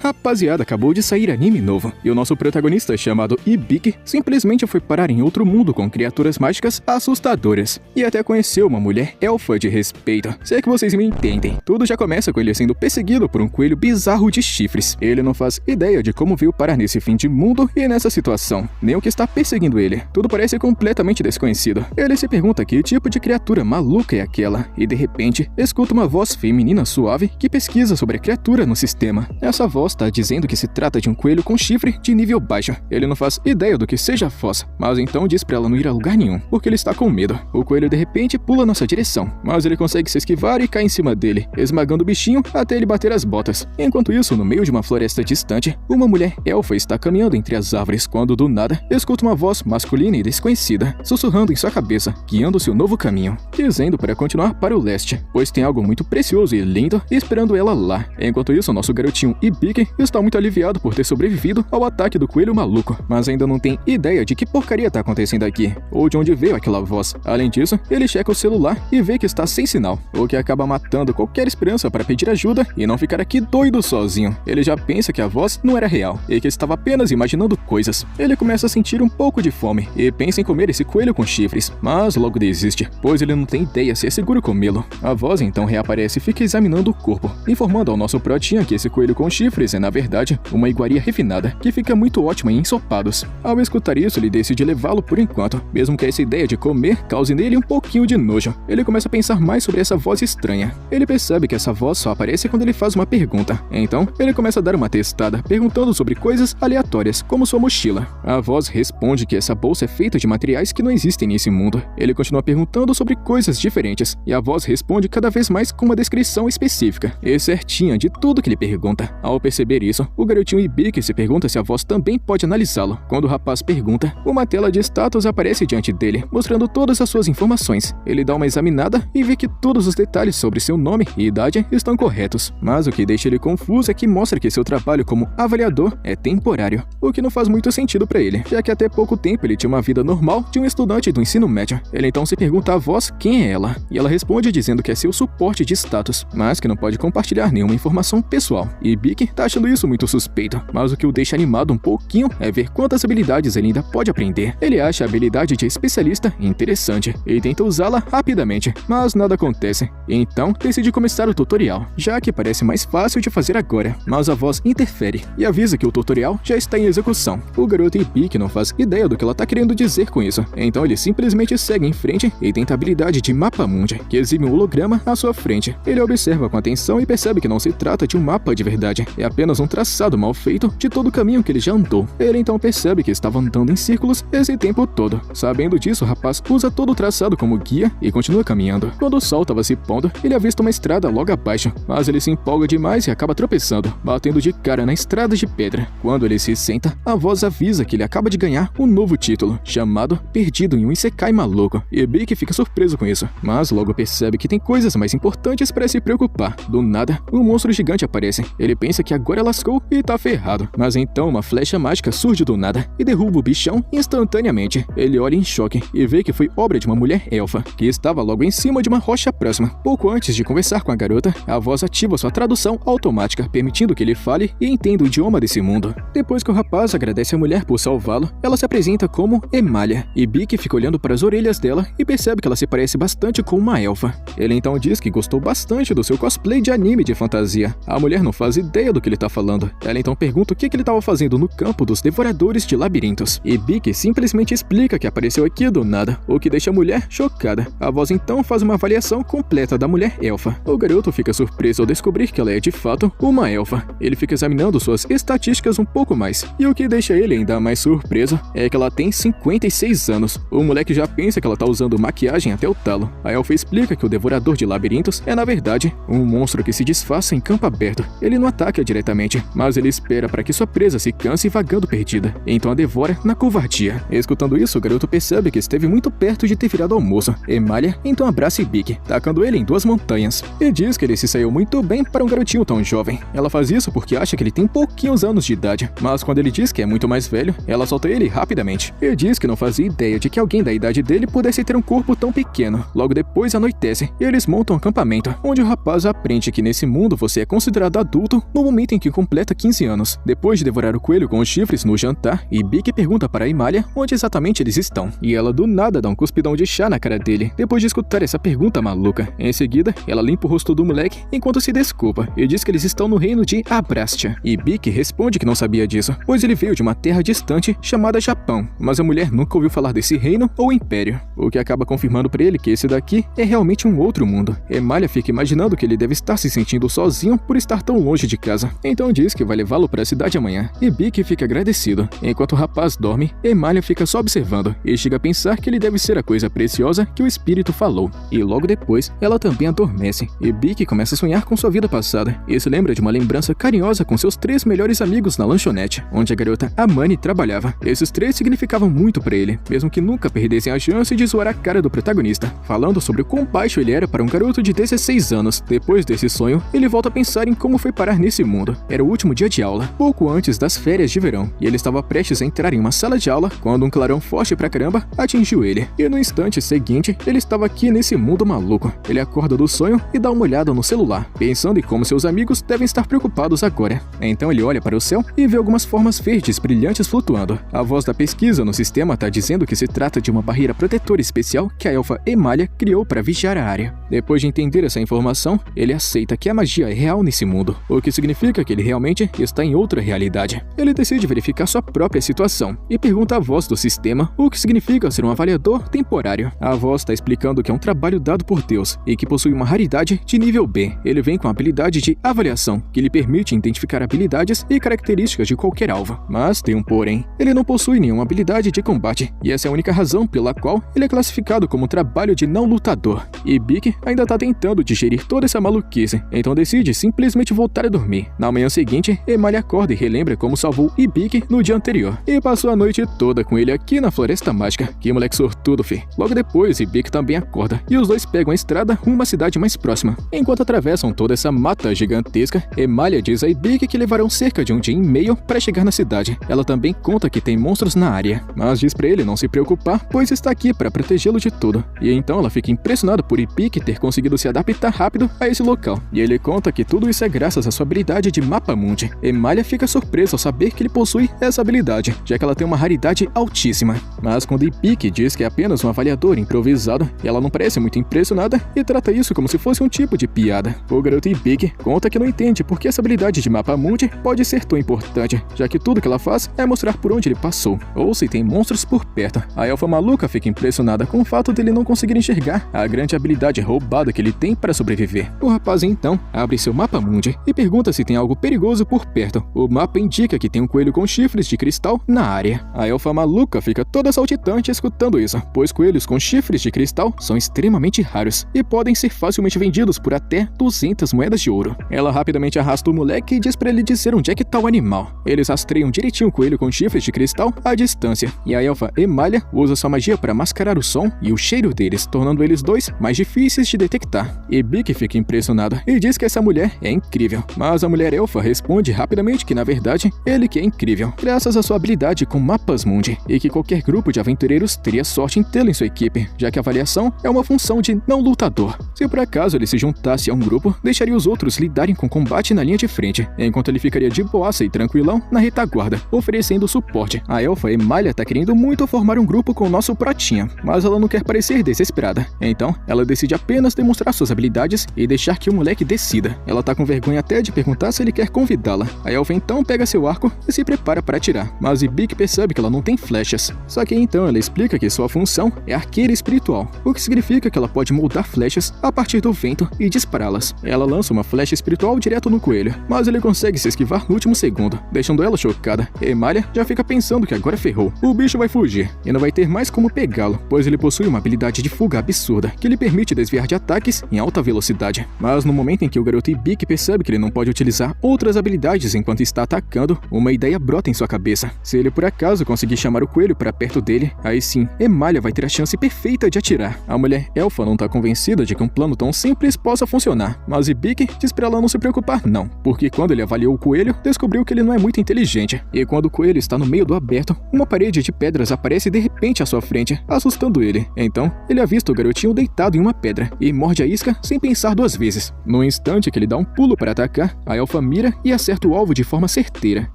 Rapaziada, acabou de sair anime novo, e o nosso protagonista, chamado Ibiki, simplesmente foi parar em outro mundo com criaturas mágicas assustadoras, e até conheceu uma mulher elfa de respeito. Se é que vocês me entendem. Tudo já começa com ele sendo perseguido por um coelho bizarro de chifres. Ele não faz ideia de como veio parar nesse fim de mundo e nessa situação, nem o que está perseguindo ele. Tudo parece completamente desconhecido. Ele se pergunta que tipo de criatura maluca é aquela, e de repente, escuta uma voz feminina suave que pesquisa sobre a criatura no sistema. Essa voz está dizendo que se trata de um coelho com chifre de nível baixo. Ele não faz ideia do que seja a voz, mas então diz pra ela não ir a lugar nenhum, porque ele está com medo. O coelho de repente pula nossa direção, mas ele consegue se esquivar e cai em cima dele, esmagando o bichinho até ele bater as botas. Enquanto isso, no meio de uma floresta distante, uma mulher elfa está caminhando entre as árvores quando, do nada, escuta uma voz masculina e desconhecida, sussurrando em sua cabeça, guiando seu novo caminho, dizendo para continuar para o leste, pois tem algo muito precioso e lindo esperando ela lá. Enquanto isso, nosso garotinho Ibiki está muito aliviado por ter sobrevivido ao ataque do coelho maluco, mas ainda não tem ideia de que porcaria está acontecendo aqui, ou de onde veio aquela voz. Além disso, ele checa o celular e vê que está sem sinal, o que acaba matando qualquer esperança para pedir ajuda e não ficar aqui doido sozinho. Ele já pensa que a voz não era real e que estava apenas imaginando coisas. Ele começa a sentir um pouco de fome e pensa em comer esse coelho com chifres, mas logo desiste, pois ele não tem ideia se é seguro comê-lo. A voz então reaparece e fica examinando o corpo, informando ao nosso protinha que esse coelho com chifres é na verdade uma iguaria refinada, que fica muito ótima em ensopados. Ao escutar isso, ele decide levá-lo por enquanto, mesmo que essa ideia de comer cause nele um pouquinho de nojo. Ele começa a pensar mais sobre essa voz estranha. Ele percebe que essa voz só aparece quando ele faz uma pergunta. Então, ele começa a dar uma testada, perguntando sobre coisas aleatórias, como sua mochila. A voz responde que essa bolsa é feita de materiais que não existem nesse mundo. Ele continua perguntando sobre coisas diferentes, e a voz responde cada vez mais com uma descrição específica e certinha de tudo que ele pergunta. Ao perceber isso, o garotinho Ibiki se pergunta se a voz também pode analisá-lo. Quando o rapaz pergunta, uma tela de status aparece diante dele, mostrando todas as suas informações. Ele dá uma examinada e vê que todos os detalhes sobre seu nome e idade estão corretos. Mas o que deixa ele confuso é que mostra que seu trabalho como avaliador é temporário, o que não faz muito sentido para ele, já que até pouco tempo ele tinha uma vida normal de um estudante do ensino médio. Ele então se pergunta à voz quem é ela, e ela responde dizendo que é seu suporte de status, mas que não pode compartilhar nenhuma informação pessoal. E Ibiki tá achando isso muito suspeito, mas o que o deixa animado um pouquinho é ver quantas habilidades ele ainda pode aprender. Ele acha a habilidade de especialista interessante e tenta usá-la rapidamente, mas nada acontece. Então decide começar o tutorial, já que parece mais fácil de fazer agora, mas a voz interfere e avisa que o tutorial já está em execução. O garoto Ibiki não faz ideia do que ela tá querendo dizer com isso, então ele simplesmente segue em frente e tenta a habilidade de Mapa Mundi, que exibe um holograma à sua frente. Ele observa com atenção e percebe que não se trata de um mapa de verdade, é apenas um traçado mal feito de todo o caminho que ele já andou. Ele então percebe que estava andando em círculos esse tempo todo. Sabendo disso, o rapaz usa todo o traçado como guia e continua caminhando. Quando o sol estava se pondo, ele avista uma estrada logo abaixo, mas ele se empolga demais e acaba tropeçando, batendo de cara na estrada de pedra. Quando ele se senta, a voz avisa que ele acaba de ganhar um novo título, chamado Perdido em um Isekai Maluco. E Ibiki fica surpreso com isso, mas logo percebe que tem coisas mais importantes para se preocupar. Do nada, um monstro gigante aparece. Ele pensa que agora lascou e tá ferrado, mas então uma flecha mágica surge do nada e derruba o bichão instantaneamente. Ele olha em choque e vê que foi obra de uma mulher elfa, que estava logo em cima de uma rocha próxima. Pouco antes de conversar com a garota, a voz ativa sua tradução automática, permitindo que ele fale e entenda o idioma desse mundo. Depois que o rapaz agradece a mulher por salvá-lo, ela se apresenta como Emalia. E Ibiki fica olhando para as orelhas dela e percebe que ela se parece bastante com uma elfa. Ele então diz que gostou bastante do seu cosplay de anime de fantasia. A mulher não faz ideia do que ele tá falando. Ela então pergunta o que ele estava fazendo no campo dos devoradores de labirintos. E Ibiki simplesmente explica que apareceu aqui do nada, o que deixa a mulher chocada. A voz então faz uma avaliação completa da mulher elfa. O garoto fica surpreso ao descobrir que ela é de fato uma elfa. Ele fica examinando suas estatísticas um pouco mais, e o que deixa ele ainda mais surpreso é que ela tem 56 anos. O moleque já pensa que ela tá usando maquiagem até o talo. A elfa explica que o devorador de labirintos é na verdade um monstro que se disfarça em campo aberto. Ele não ataca diretamente, mas ele espera para que sua presa se canse vagando perdida, então a devora na covardia. Escutando isso, o garoto percebe que esteve muito perto de ter virado almoço. Emalia então abraça Ibiki, tacando ele em duas montanhas, e diz que ele se saiu muito bem para um garotinho tão jovem. Ela faz isso porque acha que ele tem pouquinhos anos de idade, mas quando ele diz que é muito mais velho, ela solta ele rapidamente. E diz que não fazia ideia de que alguém da idade dele pudesse ter um corpo tão pequeno. Logo depois anoitece e eles montam um acampamento, onde o rapaz aprende que nesse mundo você é considerado adulto no momento em em que completa 15 anos. Depois de devorar o coelho com os chifres no jantar, Ibiki pergunta para Emalia onde exatamente eles estão. E ela do nada dá um cuspidão de chá na cara dele, depois de escutar essa pergunta maluca. Em seguida, ela limpa o rosto do moleque enquanto se desculpa e diz que eles estão no reino de Abrastia. Ibiki responde que não sabia disso, pois ele veio de uma terra distante chamada Japão, mas a mulher nunca ouviu falar desse reino ou império, o que acaba confirmando para ele que esse daqui é realmente um outro mundo. Emalia fica imaginando que ele deve estar se sentindo sozinho por estar tão longe de casa, então diz que vai levá-lo para a cidade amanhã. Ibiki fica agradecido. Enquanto o rapaz dorme, Emalia fica só observando e chega a pensar que ele deve ser a coisa preciosa que o espírito falou. E logo depois, ela também adormece. Ibiki começa a sonhar com sua vida passada e se lembra de uma lembrança carinhosa com seus 3 melhores amigos na lanchonete, onde a garota Amani trabalhava. Esses 3 significavam muito para ele, mesmo que nunca perdessem a chance de zoar a cara do protagonista, falando sobre o quão baixo ele era para um garoto de 16 anos. Depois desse sonho, ele volta a pensar em como foi parar nesse mundo. Era o último dia de aula, pouco antes das férias de verão, e ele estava prestes a entrar em uma sala de aula quando um clarão forte pra caramba atingiu ele. E no instante seguinte, ele estava aqui nesse mundo maluco. Ele acorda do sonho e dá uma olhada no celular, pensando em como seus amigos devem estar preocupados agora. Então ele olha para o céu e vê algumas formas verdes brilhantes flutuando. A voz da pesquisa no sistema está dizendo que se trata de uma barreira protetora especial que a elfa Emalia criou para vigiar a área. Depois de entender essa informação, ele aceita que a magia é real nesse mundo, o que significa que ele realmente está em outra realidade. Ele decide verificar sua própria situação e pergunta à voz do sistema o que significa ser um avaliador temporário. A voz está explicando que é um trabalho dado por Deus e que possui uma raridade de nível B. Ele vem com a habilidade de avaliação, que lhe permite identificar habilidades e características de qualquer alvo. Mas tem um porém, ele não possui nenhuma habilidade de combate, e essa é a única razão pela qual ele é classificado como um trabalho de não lutador. E Ibiki ainda está tentando digerir toda essa maluquice, então decide simplesmente voltar a dormir. Na manhã seguinte, Emalia acorda e relembra como salvou Ibiki no dia anterior, e passou a noite toda com ele aqui na Floresta Mágica. Que moleque sortudo, fi. Logo depois, Ibiki também acorda, e os dois pegam a estrada rumo à cidade mais próxima. Enquanto atravessam toda essa mata gigantesca, Emalia diz a Ibiki que levarão cerca de um dia e meio para chegar na cidade. Ela também conta que tem monstros na área, mas diz pra ele não se preocupar, pois está aqui para protegê-lo de tudo. E então ela fica impressionada por Ibiki ter conseguido se adaptar rápido a esse local, e ele conta que tudo isso é graças à sua habilidade de Mapa Mundi. Emalia fica surpresa ao saber que ele possui essa habilidade, já que ela tem uma raridade altíssima. Mas quando Ibiki diz que é apenas um avaliador improvisado, ela não parece muito impressionada e trata isso como se fosse um tipo de piada. O garoto Ibiki conta que não entende por que essa habilidade de Mapa Mundi pode ser tão importante, já que tudo que ela faz é mostrar por onde ele passou, ou se tem monstros por perto. A elfa maluca fica impressionada com o fato dele não conseguir enxergar a grande habilidade roubada que ele tem para sobreviver. O rapaz então abre seu Mapa Mundi e pergunta se tem algo perigoso por perto. O mapa indica que tem um coelho com chifres de cristal na área. A elfa maluca fica toda saltitante escutando isso, pois coelhos com chifres de cristal são extremamente raros e podem ser facilmente vendidos por até 200 moedas de ouro. Ela rapidamente arrasta o moleque e diz pra ele dizer onde é que tá o animal. Eles rastreiam direitinho o coelho com chifres de cristal à distância, e a elfa Emalia usa sua magia para mascarar o som e o cheiro deles, tornando eles dois mais difíceis de detectar. Ibiki fica impressionado e diz que essa mulher é incrível, mas a mulher elfa responde rapidamente que na verdade ele que é incrível, graças à sua habilidade com mapas mundi, e que qualquer grupo de aventureiros teria sorte em tê-lo em sua equipe, já que a avaliação é uma função de não lutador. Se por acaso ele se juntasse a um grupo, deixaria os outros lidarem com combate na linha de frente, enquanto ele ficaria de boaça e tranquilão na retaguarda, oferecendo suporte. A elfa Emalia tá querendo muito formar um grupo com o nosso pratinha, mas ela não quer parecer desesperada, então ela decide apenas demonstrar suas habilidades e deixar que o moleque decida. Ela tá com vergonha até de perguntar se ele quer convidá-la. A elfa então pega seu arco e se prepara para atirar, mas Ibiki percebe que ela não tem flechas. Só que então ela explica que sua função é arqueira espiritual, o que significa que ela pode moldar flechas a partir do vento e dispará-las. Ela lança uma flecha espiritual direto no coelho, mas ele consegue se esquivar no último segundo, deixando ela chocada. Emalia já fica pensando que agora ferrou. O bicho vai fugir e não vai ter mais como pegá-lo, pois ele possui uma habilidade de fuga absurda que lhe permite desviar de ataques em alta velocidade. Mas no momento em que o garoto Ibiki percebe que ele não pode utilizar outras habilidades enquanto está atacando, uma ideia brota em sua cabeça. Se ele por acaso conseguir chamar o coelho para perto dele, aí sim, Emalia vai ter a chance perfeita de atirar. A mulher elfa não está convencida de que um plano tão simples possa funcionar, mas Ibiki diz pra ela não se preocupar não, porque quando ele avaliou o coelho, descobriu que ele não é muito inteligente. E quando o coelho está no meio do aberto, uma parede de pedras aparece de repente à sua frente, assustando ele. Então, ele avista o garotinho deitado em uma pedra e morde a isca sem pensar duas vezes. No instante que ele dá um pulo para atacar, a elfa Elfa mira e acerta o alvo de forma certeira.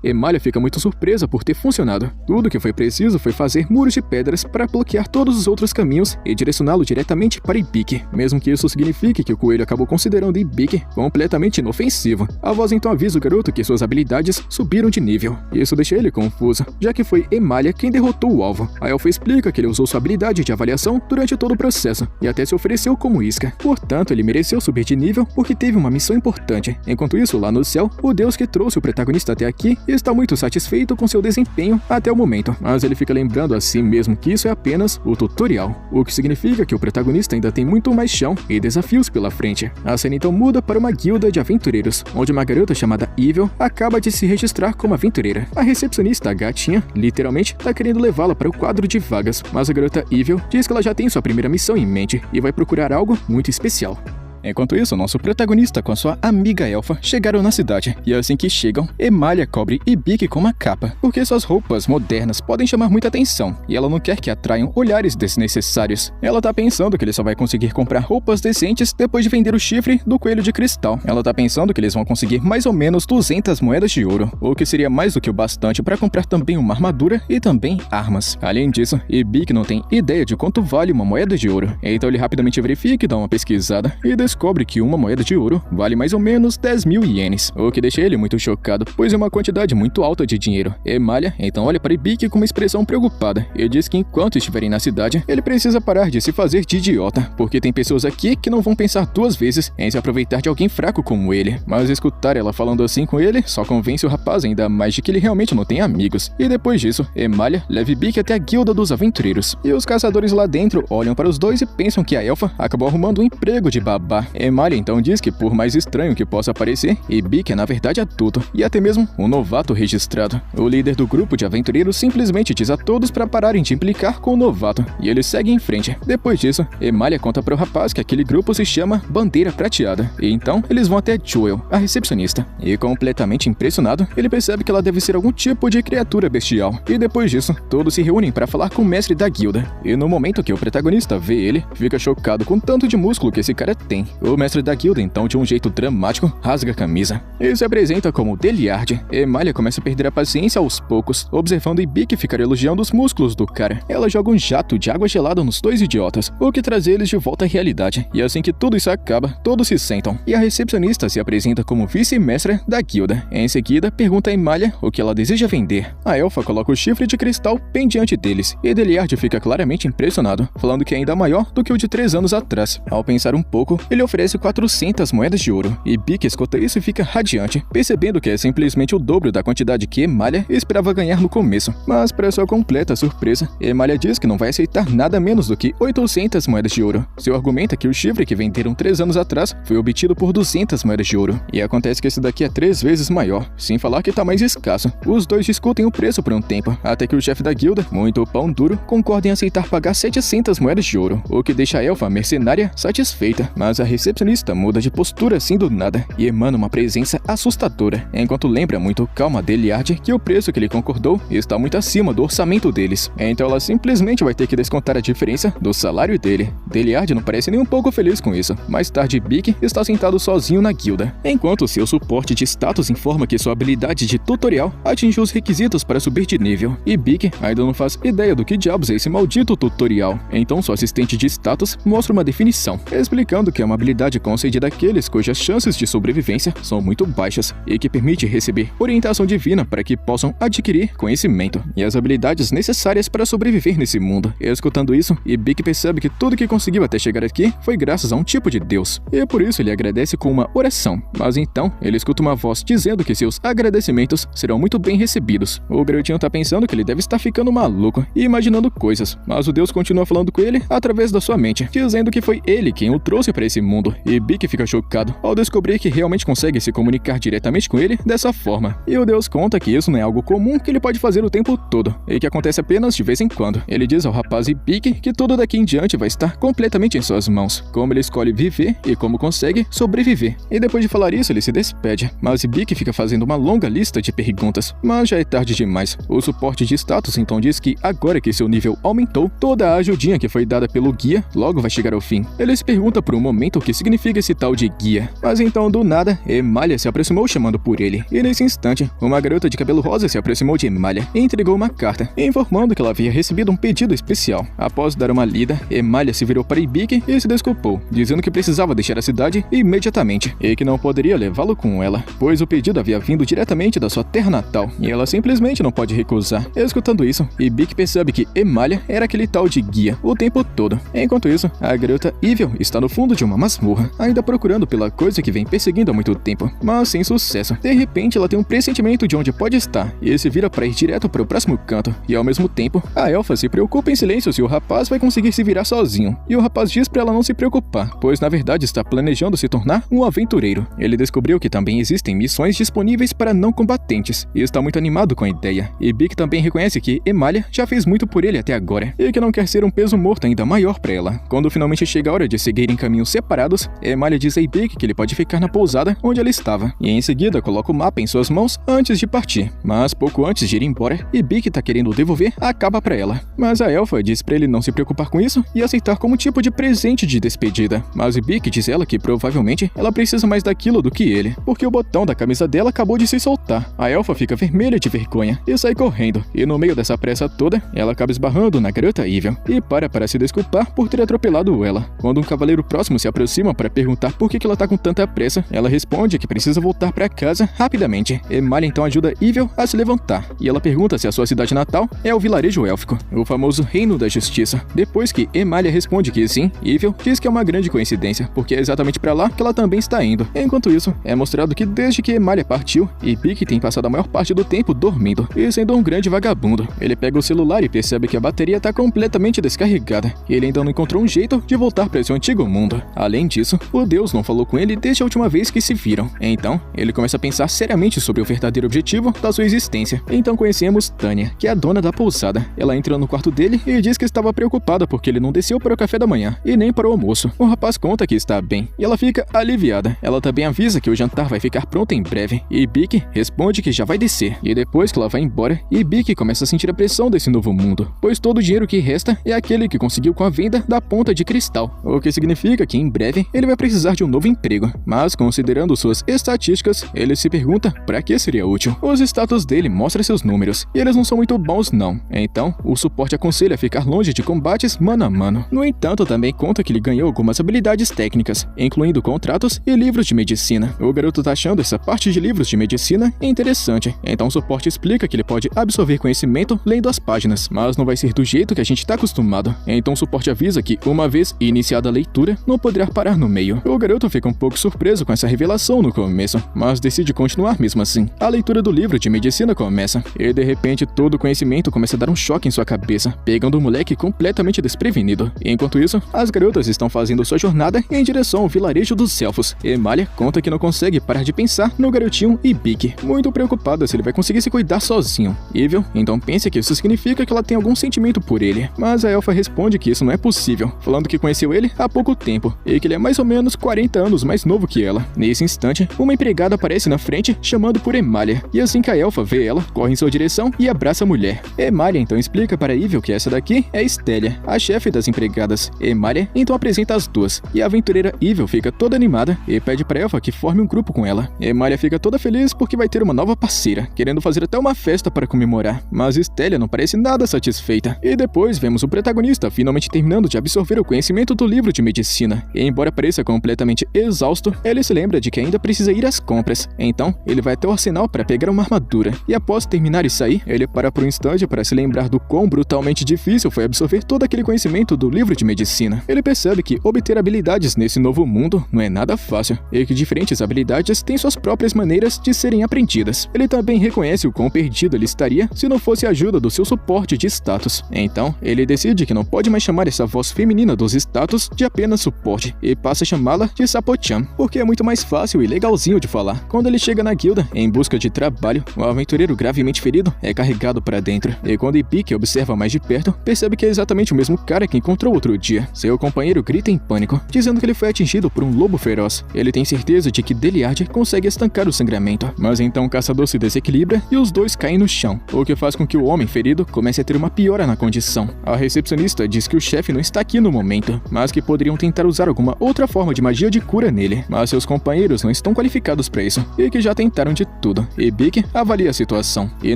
Emalha fica muito surpresa por ter funcionado. Tudo que foi preciso foi fazer muros de pedras para bloquear todos os outros caminhos e direcioná-lo diretamente para Ibik, mesmo que isso signifique que o coelho acabou considerando Ibik completamente inofensivo. A voz então avisa o garoto que suas habilidades subiram de nível. Isso deixa ele confuso, já que foi Emalha quem derrotou o alvo. A elfa explica que ele usou sua habilidade de avaliação durante todo o processo e até se ofereceu como isca. Portanto, ele mereceu subir de nível porque teve uma missão importante. Enquanto isso, lá no céu, o deus que trouxe o protagonista até aqui está muito satisfeito com seu desempenho até o momento, mas ele fica lembrando a si mesmo que isso é apenas o tutorial, o que significa que o protagonista ainda tem muito mais chão e desafios pela frente. A cena então muda para uma guilda de aventureiros, onde uma garota chamada Evil acaba de se registrar como aventureira. A recepcionista, a gatinha, literalmente está querendo levá-la para o quadro de vagas, mas a garota Evil diz que ela já tem sua primeira missão em mente e vai procurar algo muito especial. Enquanto isso, nosso protagonista com sua amiga elfa chegaram na cidade, e assim que chegam, Emalha cobre Ibik com uma capa, porque suas roupas modernas podem chamar muita atenção, e ela não quer que atraiam olhares desnecessários. Ela tá pensando que ele só vai conseguir comprar roupas decentes depois de vender o chifre do coelho de cristal. Ela tá pensando que eles vão conseguir mais ou menos 200 moedas de ouro, o que seria mais do que o bastante para comprar também uma armadura e também armas. Além disso, Ibik não tem ideia de quanto vale uma moeda de ouro, então ele rapidamente verifica e dá uma pesquisada, e descobre que uma moeda de ouro vale mais ou menos 10.000 ienes, o que deixa ele muito chocado, pois é uma quantidade muito alta de dinheiro. Emalha então olha para Ibik com uma expressão preocupada e diz que enquanto estiverem na cidade, ele precisa parar de se fazer de idiota, porque tem pessoas aqui que não vão pensar duas vezes em se aproveitar de alguém fraco como ele. Mas escutar ela falando assim com ele só convence o rapaz ainda mais de que ele realmente não tem amigos. E depois disso, Emalha leva Ibik até a guilda dos aventureiros, e os caçadores lá dentro olham para os dois e pensam que a elfa acabou arrumando um emprego de babá. Emalha então diz que, por mais estranho que possa parecer, Ibik é na verdade adulto e até mesmo um novato registrado. O líder do grupo de aventureiros simplesmente diz a todos para pararem de implicar com o novato, e ele segue em frente. Depois disso, Emalha conta para o rapaz que aquele grupo se chama Bandeira Prateada, e então eles vão até Jewel, a recepcionista. E completamente impressionado, ele percebe que ela deve ser algum tipo de criatura bestial. E depois disso, todos se reúnem para falar com o mestre da guilda. E no momento que o protagonista vê ele, fica chocado com o tanto de músculo que esse cara tem. O mestre da guilda, então, de um jeito dramático, rasga a camisa e se apresenta como Deliard. Emalha começa a perder a paciência aos poucos, observando Ibik ficar elogiando os músculos do cara. Ela joga um jato de água gelada nos dois idiotas, o que traz eles de volta à realidade. E assim que tudo isso acaba, todos se sentam, e a recepcionista se apresenta como vice-mestra da guilda. Em seguida, pergunta a Emalha o que ela deseja vender. A elfa coloca o chifre de cristal bem diante deles, e Deliard fica claramente impressionado, falando que é ainda maior do que o de 3 anos atrás. Ao pensar um pouco, ele oferece 400 moedas de ouro, e Ibik escuta isso e fica radiante, percebendo que é simplesmente o dobro da quantidade que Emalha esperava ganhar no começo. Mas, para sua completa surpresa, Emalha diz que não vai aceitar nada menos do que 800 moedas de ouro. Seu argumento é que o chifre que venderam 3 anos atrás foi obtido por 200 moedas de ouro, e acontece que esse daqui é 3 vezes maior, sem falar que tá mais escasso. Os dois discutem o preço por um tempo, até que o chefe da guilda, muito pão duro, concorda em aceitar pagar 700 moedas de ouro, o que deixa a elfa mercenária satisfeita. Mas a recepcionista muda de postura assim do nada e emana uma presença assustadora, enquanto lembra muito calma a Deliard que o preço que ele concordou está muito acima do orçamento deles. Então ela simplesmente vai ter que descontar a diferença do salário dele. Deliard não parece nem um pouco feliz com isso. Mais tarde, Ibik está sentado sozinho na guilda, enquanto seu suporte de status informa que sua habilidade de tutorial atingiu os requisitos para subir de nível. Ibik ainda não faz ideia do que diabos é esse maldito tutorial. Então sua assistente de status mostra uma definição, explicando que é uma habilidade concedida àqueles cujas chances de sobrevivência são muito baixas e que permite receber orientação divina para que possam adquirir conhecimento e as habilidades necessárias para sobreviver nesse mundo. Escutando isso, Ibik percebe que tudo que conseguiu até chegar aqui foi graças a um tipo de Deus, e por isso ele agradece com uma oração. Mas então, ele escuta uma voz dizendo que seus agradecimentos serão muito bem recebidos. O garotinho tá pensando que ele deve estar ficando maluco e imaginando coisas, mas o Deus continua falando com ele através da sua mente, dizendo que foi ele quem o trouxe para esse mundo. E Ibik fica chocado ao descobrir que realmente consegue se comunicar diretamente com ele dessa forma. E o Deus conta que isso não é algo comum que ele pode fazer o tempo todo, e que acontece apenas de vez em quando. Ele diz ao rapaz Ibik que tudo daqui em diante vai estar completamente em suas mãos, como ele escolhe viver e como consegue sobreviver. E depois de falar isso, ele se despede, mas Ibik fica fazendo uma longa lista de perguntas, mas já é tarde demais. O suporte de status então diz que agora que seu nível aumentou, toda a ajudinha que foi dada pelo guia logo vai chegar ao fim. Ele se pergunta por um momento momento o que significa esse tal de guia. Mas então, do nada, Emalia se aproximou chamando por ele. E nesse instante, uma garota de cabelo rosa se aproximou de Emalia e entregou uma carta, informando que ela havia recebido um pedido especial. Após dar uma lida, Emalia se virou para Ibiki e se desculpou, dizendo que precisava deixar a cidade imediatamente e que não poderia levá-lo com ela, pois o pedido havia vindo diretamente da sua terra natal e ela simplesmente não pode recusar. Escutando isso, Ibiki percebe que Emalia era aquele tal de guia o tempo todo. Enquanto isso, a garota Evil está no fundo de uma masmorra, ainda procurando pela coisa que vem perseguindo há muito tempo, mas sem sucesso. De repente, ela tem um pressentimento de onde pode estar e se vira para ir direto para o próximo canto. E ao mesmo tempo, a elfa se preocupa em silêncio se o rapaz vai conseguir se virar sozinho. E o rapaz diz para ela não se preocupar, pois na verdade está planejando se tornar um aventureiro. Ele descobriu que também existem missões disponíveis para não combatentes e está muito animado com a ideia. E Bic também reconhece que Emalia já fez muito por ele até agora e que não quer ser um peso morto ainda maior para ela. Quando finalmente chega a hora de seguirem caminhos separados, Emalia diz a Bic que ele pode ficar na pousada onde ela estava e em seguida coloca o mapa em suas mãos antes de partir. Mas pouco antes de ir embora, Bic tá querendo devolver a capa para ela. Mas a elfa diz para ele não se preocupar com isso e aceitar como tipo de presente de despedida. Mas Bic diz ela que provavelmente ela precisa mais daquilo do que ele, porque o botão da camisa dela acabou de se soltar. A elfa fica vermelha de vergonha e sai correndo, e no meio dessa pressa toda, ela acaba esbarrando na garota Evil e para se desculpar por ter atropelado ela. Quando um cavaleiro próximo se aproxima para perguntar por que ela tá com tanta pressa, ela responde que precisa voltar para casa rapidamente. Emalia então ajuda Evil a se levantar, e ela pergunta se a sua cidade natal é o vilarejo élfico, o famoso Reino da Justiça. Depois que Emalia responde que sim, Evil diz que é uma grande coincidência, porque é exatamente para lá que ela também está indo. Enquanto isso, é mostrado que desde que Emalia partiu, Ibiki tem passado a maior parte do tempo dormindo e sendo um grande vagabundo. Ele pega o celular e percebe que a bateria está completamente descarregada, e ele ainda não encontrou um jeito de voltar para seu antigo mundo. Além disso, o Deus não falou com ele desde a última vez que se viram. Então, ele começa a pensar seriamente sobre o verdadeiro objetivo da sua existência. Então conhecemos Tânia, que é a dona da pousada. Ela entra no quarto dele e diz que estava preocupada porque ele não desceu para o café da manhã e nem para o almoço. O rapaz conta que está bem e ela fica aliviada. Ela também avisa que o jantar vai ficar pronto em breve e Bic responde que já vai descer. E depois que ela vai embora, Bic começa a sentir a pressão desse novo mundo, pois todo o dinheiro que resta é aquele que conseguiu com a venda da ponta de cristal, o que significa que em breve ele vai precisar de um novo emprego. Mas considerando suas estatísticas, ele se pergunta para que seria útil. Os status dele mostram seus números e eles não são muito bons não. Então, o suporte aconselha ficar longe de combates mano a mano. No entanto, também conta que ele ganhou algumas habilidades técnicas, incluindo contratos e livros de medicina. O garoto tá achando essa parte de livros de medicina interessante, então o suporte explica que ele pode absorver conhecimento lendo as páginas, mas não vai ser do jeito que a gente tá acostumado. Então o suporte avisa que, uma vez iniciada a leitura, não poderá parar no meio. O garoto fica um pouco surpreso com essa revelação no começo, mas decide continuar mesmo assim. A leitura do livro de medicina começa, e de repente todo o conhecimento começa a dar um choque em sua cabeça, pegando o moleque completamente desprevenido. Enquanto isso, as garotas estão fazendo sua jornada em direção ao vilarejo dos elfos. Emalia conta que não consegue parar de pensar no garotinho Ibiki, muito preocupada se ele vai conseguir se cuidar sozinho. Evil então pensa que isso significa que ela tem algum sentimento por ele, mas a elfa responde que isso não é possível, falando que conheceu ele há pouco tempo e que ele é mais ou menos 40 anos mais novo que ela. Nesse instante, uma empregada aparece na frente chamando por Emalia, e assim que a elfa vê ela, corre em sua direção e abraça a mulher. Emalia então explica para Evil que essa daqui é Estélia, a chefe das empregadas. Emalia então apresenta as duas, e a aventureira Evil fica toda animada e pede para a elfa que forme um grupo com ela. Emalia fica toda feliz porque vai ter uma nova parceira, querendo fazer até uma festa para comemorar, mas Estélia não parece nada satisfeita. E depois vemos o protagonista finalmente terminando de absorver o conhecimento do livro de medicina, e embora pareça completamente exausto, ele se lembra de que ainda precisa ir às compras. Então, ele vai até o arsenal para pegar uma armadura, e após terminar e sair, ele para por um instante para se lembrar do quão brutalmente difícil foi absorver todo aquele conhecimento do livro de medicina. Ele percebe que obter habilidades nesse novo mundo não é nada fácil, e que diferentes habilidades têm suas próprias maneiras de serem aprendidas. Ele também reconhece o quão perdido ele estaria se não fosse a ajuda do seu suporte de status. Então, ele decide que não pode mais chamar essa voz feminina dos status de apenas suporte, e passa a chamá-la de Sapo-chan, porque é muito mais fácil e legalzinho de falar. Quando ele chega na guilda, em busca de trabalho, o aventureiro gravemente ferido é carregado para dentro, e quando Ibiki observa mais de perto, percebe que é exatamente o mesmo cara que encontrou outro dia. Seu companheiro grita em pânico, dizendo que ele foi atingido por um lobo feroz. Ele tem certeza de que Deliard consegue estancar o sangramento, mas então o caçador se desequilibra e os dois caem no chão, o que faz com que o homem ferido comece a ter uma piora na condição. A recepcionista diz que o chefe não está aqui no momento, mas que poderiam tentar usar alguma alguma outra forma de magia de cura nele, mas seus companheiros não estão qualificados para isso e que já tentaram de tudo. Ibik avalia a situação e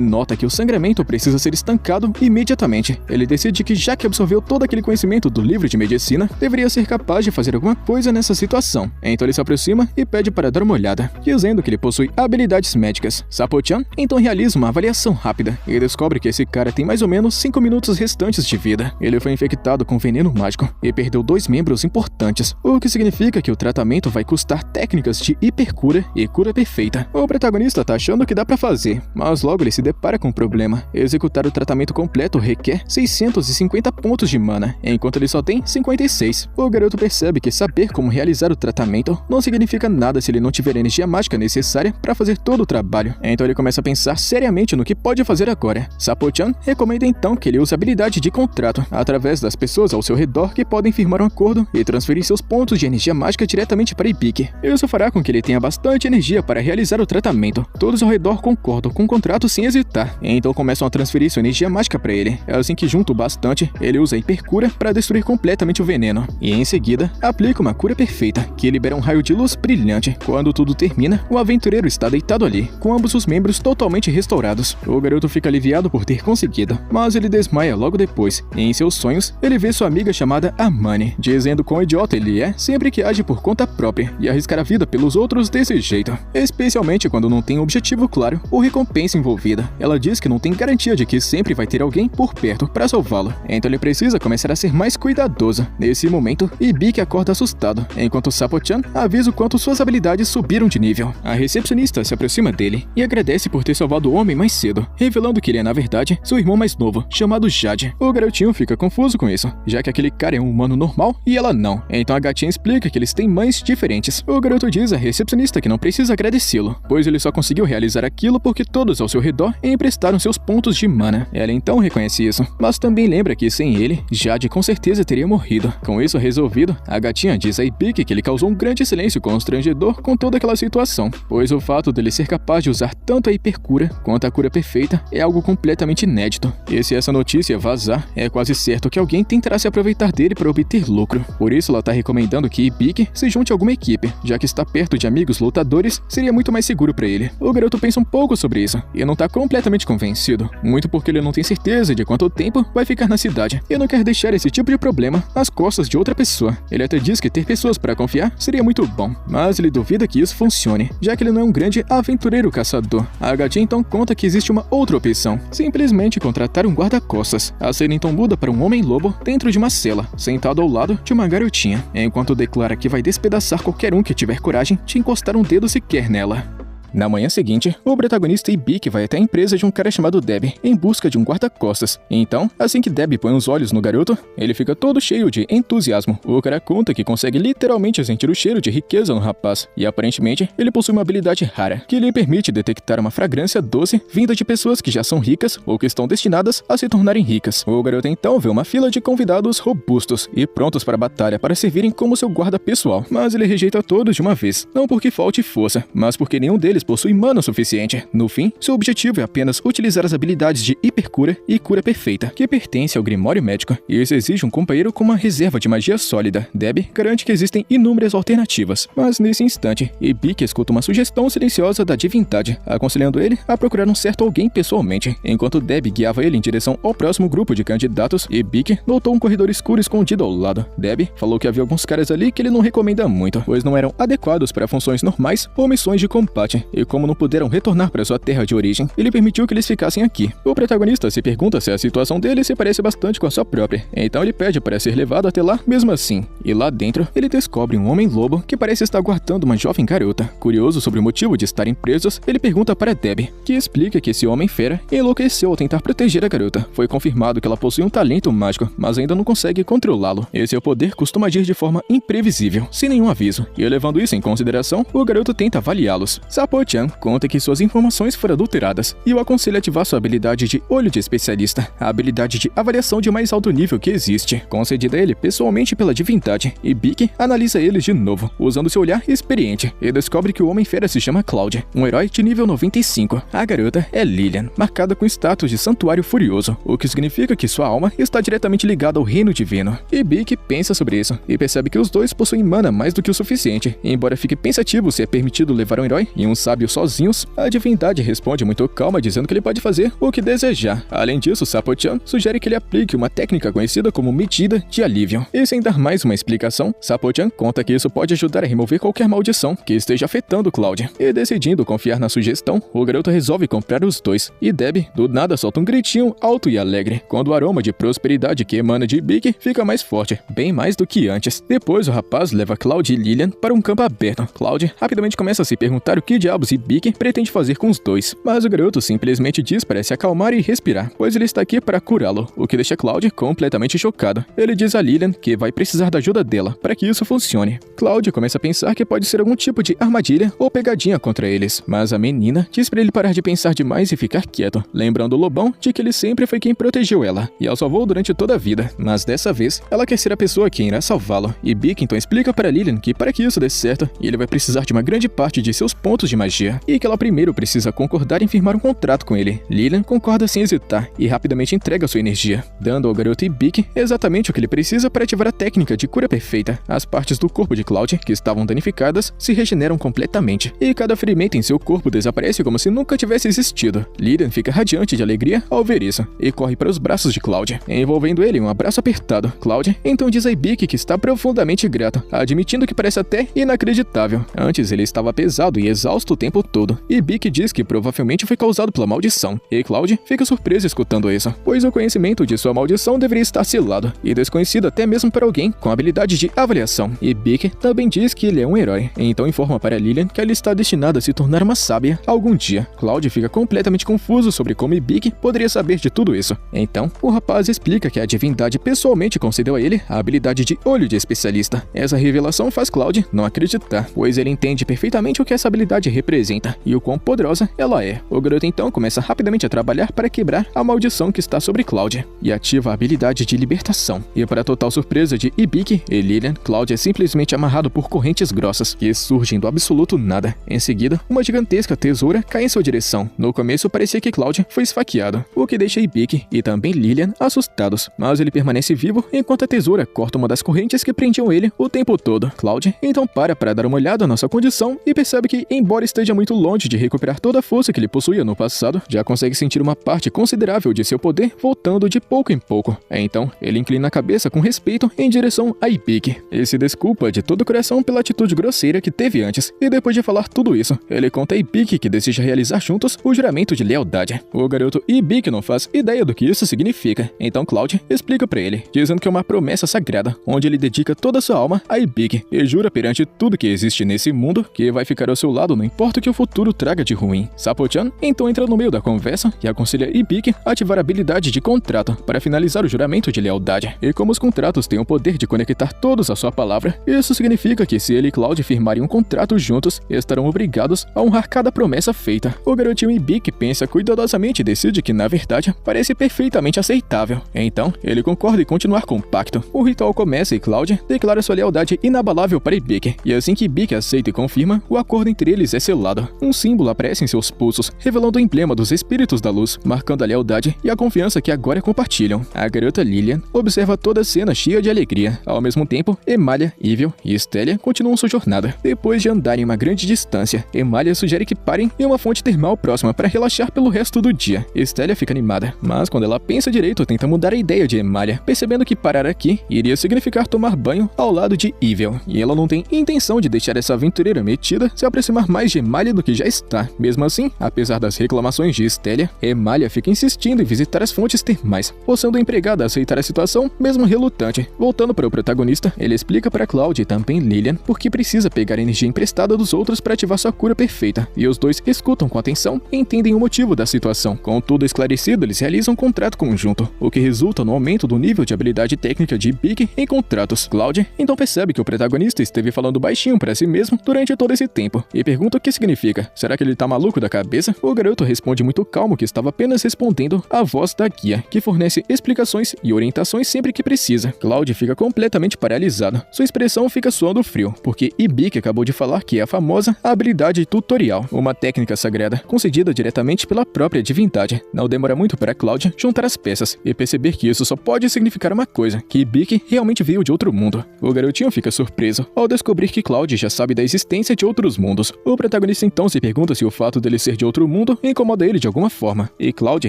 nota que o sangramento precisa ser estancado imediatamente. Ele decide que, já que absorveu todo aquele conhecimento do livro de medicina, deveria ser capaz de fazer alguma coisa nessa situação. Então ele se aproxima e pede para dar uma olhada, dizendo que ele possui habilidades médicas. Sapo-chan então realiza uma avaliação rápida e descobre que esse cara tem mais ou menos 5 minutos restantes de vida. Ele foi infectado com veneno mágico e perdeu 2 membros importantes, o que significa que o tratamento vai custar técnicas de hipercura e cura perfeita. O protagonista tá achando que dá pra fazer, mas logo ele se depara com um problema. Executar o tratamento completo requer 650 pontos de mana, enquanto ele só tem 56. O garoto percebe que saber como realizar o tratamento não significa nada se ele não tiver a energia mágica necessária para fazer todo o trabalho. Então ele começa a pensar seriamente no que pode fazer agora. Sapo-chan recomenda então que ele use a habilidade de contrato, através das pessoas ao seu redor que podem firmar um acordo e transferir seus pontos de energia mágica diretamente para Ibik. Isso fará com que ele tenha bastante energia para realizar o tratamento. Todos ao redor concordam com o contrato sem hesitar, então começam a transferir sua energia mágica para ele. É assim que, junto bastante, ele usa a hipercura para destruir completamente o veneno, e em seguida aplica uma cura perfeita, que libera um raio de luz brilhante. Quando tudo termina, o aventureiro está deitado ali, com ambos os membros totalmente restaurados. O garoto fica aliviado por ter conseguido, mas ele desmaia logo depois, e em seus sonhos, ele vê sua amiga chamada Amane, dizendo quão idiota ele é sempre que age por conta própria e arriscar a vida pelos outros desse jeito, especialmente quando não tem um objetivo claro ou recompensa envolvida. Ela diz que não tem garantia de que sempre vai ter alguém por perto para salvá-lo, então ele precisa começar a ser mais cuidadoso. Nesse momento, Ibik acorda assustado, enquanto Sapo-chan avisa o quanto suas habilidades subiram de nível. A recepcionista se aproxima dele e agradece por ter salvado o homem mais cedo, revelando que ele é, na verdade, seu irmão mais novo, chamado Jade. O garotinho fica confuso com isso, já que aquele cara é um humano normal e ela não. Então a gatinha explica que eles têm mães diferentes. O garoto diz à recepcionista que não precisa agradecê-lo, pois ele só conseguiu realizar aquilo porque todos ao seu redor emprestaram seus pontos de mana. Ela então reconhece isso, mas também lembra que sem ele, Jade com certeza teria morrido. Com isso resolvido, a gatinha diz a Ibik que ele causou um grande silêncio constrangedor com toda aquela situação, pois o fato dele ser capaz de usar tanto a hipercura quanto a cura perfeita é algo completamente inédito. E se essa notícia vazar, é quase certo que alguém tentará se aproveitar dele para obter lucro. Por isso ela tá recomendando que Ibik se junte a alguma equipe, já que estar perto de amigos lutadores seria muito mais seguro para ele. O garoto pensa um pouco sobre isso e não tá completamente convencido, muito porque ele não tem certeza de quanto tempo vai ficar na cidade e não quer deixar esse tipo de problema nas costas de outra pessoa. Ele até diz que ter pessoas para confiar seria muito bom, mas ele duvida que isso funcione, já que ele não é um grande aventureiro caçador. A gatinha então conta que existe uma outra opção, simplesmente contratar um guarda-costas. A cena então muda para um homem-lobo dentro de uma cela, sentado ao lado de uma garotinha, enquanto declara que vai despedaçar qualquer um que tiver coragem de encostar um dedo sequer nela. Na manhã seguinte, o protagonista Ibik vai até a empresa de um cara chamado Deb em busca de um guarda-costas. Então, assim que Deb põe os olhos no garoto, ele fica todo cheio de entusiasmo. O cara conta que consegue literalmente sentir o cheiro de riqueza no rapaz, e aparentemente ele possui uma habilidade rara, que lhe permite detectar uma fragrância doce vinda de pessoas que já são ricas ou que estão destinadas a se tornarem ricas. O garoto então vê uma fila de convidados robustos e prontos para a batalha para servirem como seu guarda pessoal, mas ele rejeita todos de uma vez, não porque falte força, mas porque nenhum deles possui mana o suficiente. No fim, seu objetivo é apenas utilizar as habilidades de hipercura e cura perfeita, que pertence ao Grimório Médico, e isso exige um companheiro com uma reserva de magia sólida. Deb garante que existem inúmeras alternativas, mas nesse instante, Ibik escuta uma sugestão silenciosa da divindade, aconselhando ele a procurar um certo alguém pessoalmente. Enquanto Deb guiava ele em direção ao próximo grupo de candidatos, Ibik notou um corredor escuro escondido ao lado. Deb falou que havia alguns caras ali que ele não recomenda muito, pois não eram adequados para funções normais ou missões de combate, e como não puderam retornar para sua terra de origem, ele permitiu que eles ficassem aqui. O protagonista se pergunta se a situação dele se parece bastante com a sua própria, então ele pede para ser levado até lá mesmo assim. E lá dentro, ele descobre um homem-lobo que parece estar guardando uma jovem garota. Curioso sobre o motivo de estarem presos, ele pergunta para Deb, que explica que esse homem-fera enlouqueceu ao tentar proteger a garota. Foi confirmado que ela possui um talento mágico, mas ainda não consegue controlá-lo. Esse seu poder costuma agir de forma imprevisível, sem nenhum aviso, e levando isso em consideração, o garoto tenta avaliá-los. Sapo-chan conta que suas informações foram adulteradas e o aconselha a ativar sua habilidade de olho de especialista, a habilidade de avaliação de mais alto nível que existe, concedida a ele pessoalmente pela divindade. E Ibiki analisa eles de novo, usando seu olhar experiente, e descobre que o Homem-Fera se chama Cloud, um herói de nível 95. A garota é Lilian, marcada com status de Santuário Furioso, o que significa que sua alma está diretamente ligada ao reino divino. Ibiki pensa sobre isso e percebe que os dois possuem mana mais do que o suficiente. E embora fique pensativo se é permitido levar um herói e um sábio sozinhos, a divindade responde muito calma, dizendo que ele pode fazer o que desejar. Além disso, Sapo-chan sugere que ele aplique uma técnica conhecida como medida de alívio. E sem dar mais uma explicação, Sapo-chan conta que isso pode ajudar a remover qualquer maldição que esteja afetando Cloud. E decidindo confiar na sugestão, o garoto resolve comprar os dois. E Debbie, do nada, solta um gritinho alto e alegre, quando o aroma de prosperidade que emana de Ibiki fica mais forte, bem mais do que antes. Depois, o rapaz leva Cloud e Lilian para um campo aberto. Cloud rapidamente começa a se perguntar o que diabos Ibiki pretende fazer com os dois, mas o garoto simplesmente diz para se acalmar e respirar, pois ele está aqui para curá-lo, o que deixa Cloud completamente chocado. Ele diz a Lilian que vai precisar da ajuda dela para que isso funcione. Cloud começa a pensar que pode ser algum tipo de armadilha ou pegadinha contra eles, mas a menina diz para ele parar de pensar demais e ficar quieto, lembrando o Lobão de que ele sempre foi quem protegeu ela e a salvou durante toda a vida, mas dessa vez ela quer ser a pessoa que irá salvá-lo. E Ibiki então explica para Lilian que para que isso dê certo, ele vai precisar de uma grande parte de seus pontos de magia e que ela primeiro precisa concordar em firmar um contrato com ele. Lilian concorda sem hesitar e rapidamente entrega sua energia, dando ao garoto Ibiki exatamente o que ele precisa para ativar a técnica de cura perfeita. As partes do corpo de Cloud que estavam danificadas se regeneram completamente e cada ferimento em seu corpo desaparece como se nunca tivesse existido. Lilian fica radiante de alegria ao ver isso e corre para os braços de Cloud, envolvendo ele em um abraço apertado. Cloud então diz a Ibiki que está profundamente grato, admitindo que parece até inacreditável. Antes ele estava pesado e exausto o tempo todo. Ibiki diz que provavelmente foi causado pela maldição, e Cloud fica surpreso escutando isso, pois o conhecimento de sua maldição deveria estar selado e desconhecido até mesmo para alguém com habilidade de avaliação. Ibiki também diz que ele é um herói, então informa para Lilian que ela está destinada a se tornar uma sábia algum dia. Cloud fica completamente confuso sobre como Ibiki poderia saber de tudo isso. Então, o rapaz explica que a divindade pessoalmente concedeu a ele a habilidade de olho de especialista. Essa revelação faz Cloud não acreditar, pois ele entende perfeitamente o que essa habilidade representa e o quão poderosa ela é. O garoto então começa rapidamente a trabalhar para quebrar a maldição que está sobre Cloud e ativa a habilidade de libertação. E para total surpresa de Ibiki e Lilian, Cloud é simplesmente amarrado por correntes grossas que surgem do absoluto nada. Em seguida, uma gigantesca tesoura cai em sua direção. No começo parecia que Cloud foi esfaqueado, o que deixa Ibiki e também Lilian assustados, mas ele permanece vivo enquanto a tesoura corta uma das correntes que prendiam ele o tempo todo. Cloud então para dar uma olhada na sua condição e percebe que, embora esteja muito longe de recuperar toda a força que ele possuía no passado, já consegue sentir uma parte considerável de seu poder voltando de pouco em pouco. Então, ele inclina a cabeça com respeito em direção a Ibiki e se desculpa de todo o coração pela atitude grosseira que teve antes. E depois de falar tudo isso, ele conta a Ibiki que deseja realizar juntos o juramento de lealdade. O garoto Ibiki não faz ideia do que isso significa, então Cloud explica pra ele, dizendo que é uma promessa sagrada, onde ele dedica toda a sua alma a Ibiki e jura perante tudo que existe nesse mundo que vai ficar ao seu lado não importa o que o futuro traga de ruim. Sapo-chan então entra no meio da conversa e aconselha Ibiki a ativar a habilidade de contrato para finalizar o juramento de lealdade. E como os contratos têm o poder de conectar todos à sua palavra, isso significa que se ele e Cloud firmarem um contrato juntos, estarão obrigados a honrar cada promessa feita. O garotinho Ibiki pensa cuidadosamente e decide que, na verdade, parece perfeitamente aceitável. Então, ele concorda em continuar com o pacto. O ritual começa e Cloud declara sua lealdade inabalável para Ibiki, e assim que Ibiki aceita e confirma, o acordo entre eles é selado. Um símbolo aparece em seus pulsos, revelando o emblema dos espíritos da luz, marcando a lealdade e a confiança que agora compartilham. A garota Lilian observa toda a cena cheia de alegria. Ao mesmo tempo, Emalia, Evil e Estélia continuam sua jornada. Depois de andarem uma grande distância, Emalia sugere que parem em uma fonte termal próxima para relaxar pelo resto do dia. Estélia fica animada, mas quando ela pensa direito, tenta mudar a ideia de Emalia, percebendo que parar aqui iria significar tomar banho ao lado de Evil, e ela não tem intenção de deixar essa aventureira metida se aproximar mais de Emalia do que já está. Mesmo assim, apesar das reclamações de Estélia, Emalia fica insistindo em visitar as fontes termais, forçando a empregada a aceitar a situação, mesmo relutante. Voltando para o protagonista, ele explica para Cloud e também Lilian por que precisa pegar energia emprestada dos outros para ativar sua cura perfeita, e os dois escutam com atenção e entendem o motivo da situação. Com tudo esclarecido, eles realizam um contrato conjunto, o que resulta no aumento do nível de habilidade técnica de Ibiki em contratos. Cloud então percebe que o protagonista esteve falando baixinho para si mesmo durante todo esse tempo, e pergunta o que significa? Será que ele tá maluco da cabeça? O garoto responde muito calmo que estava apenas respondendo à voz da guia, que fornece explicações e orientações sempre que precisa. Cloud fica completamente paralisado. Sua expressão fica suando frio, porque Ibiki acabou de falar que é a famosa habilidade tutorial, uma técnica sagrada concedida diretamente pela própria divindade. Não demora muito para Cloud juntar as peças e perceber que isso só pode significar uma coisa, que Ibiki realmente veio de outro mundo. O garotinho fica surpreso ao descobrir que Cloud já sabe da existência de outros mundos. O protagonista então se pergunta se o fato dele ser de outro mundo incomoda ele de alguma forma, e Cloud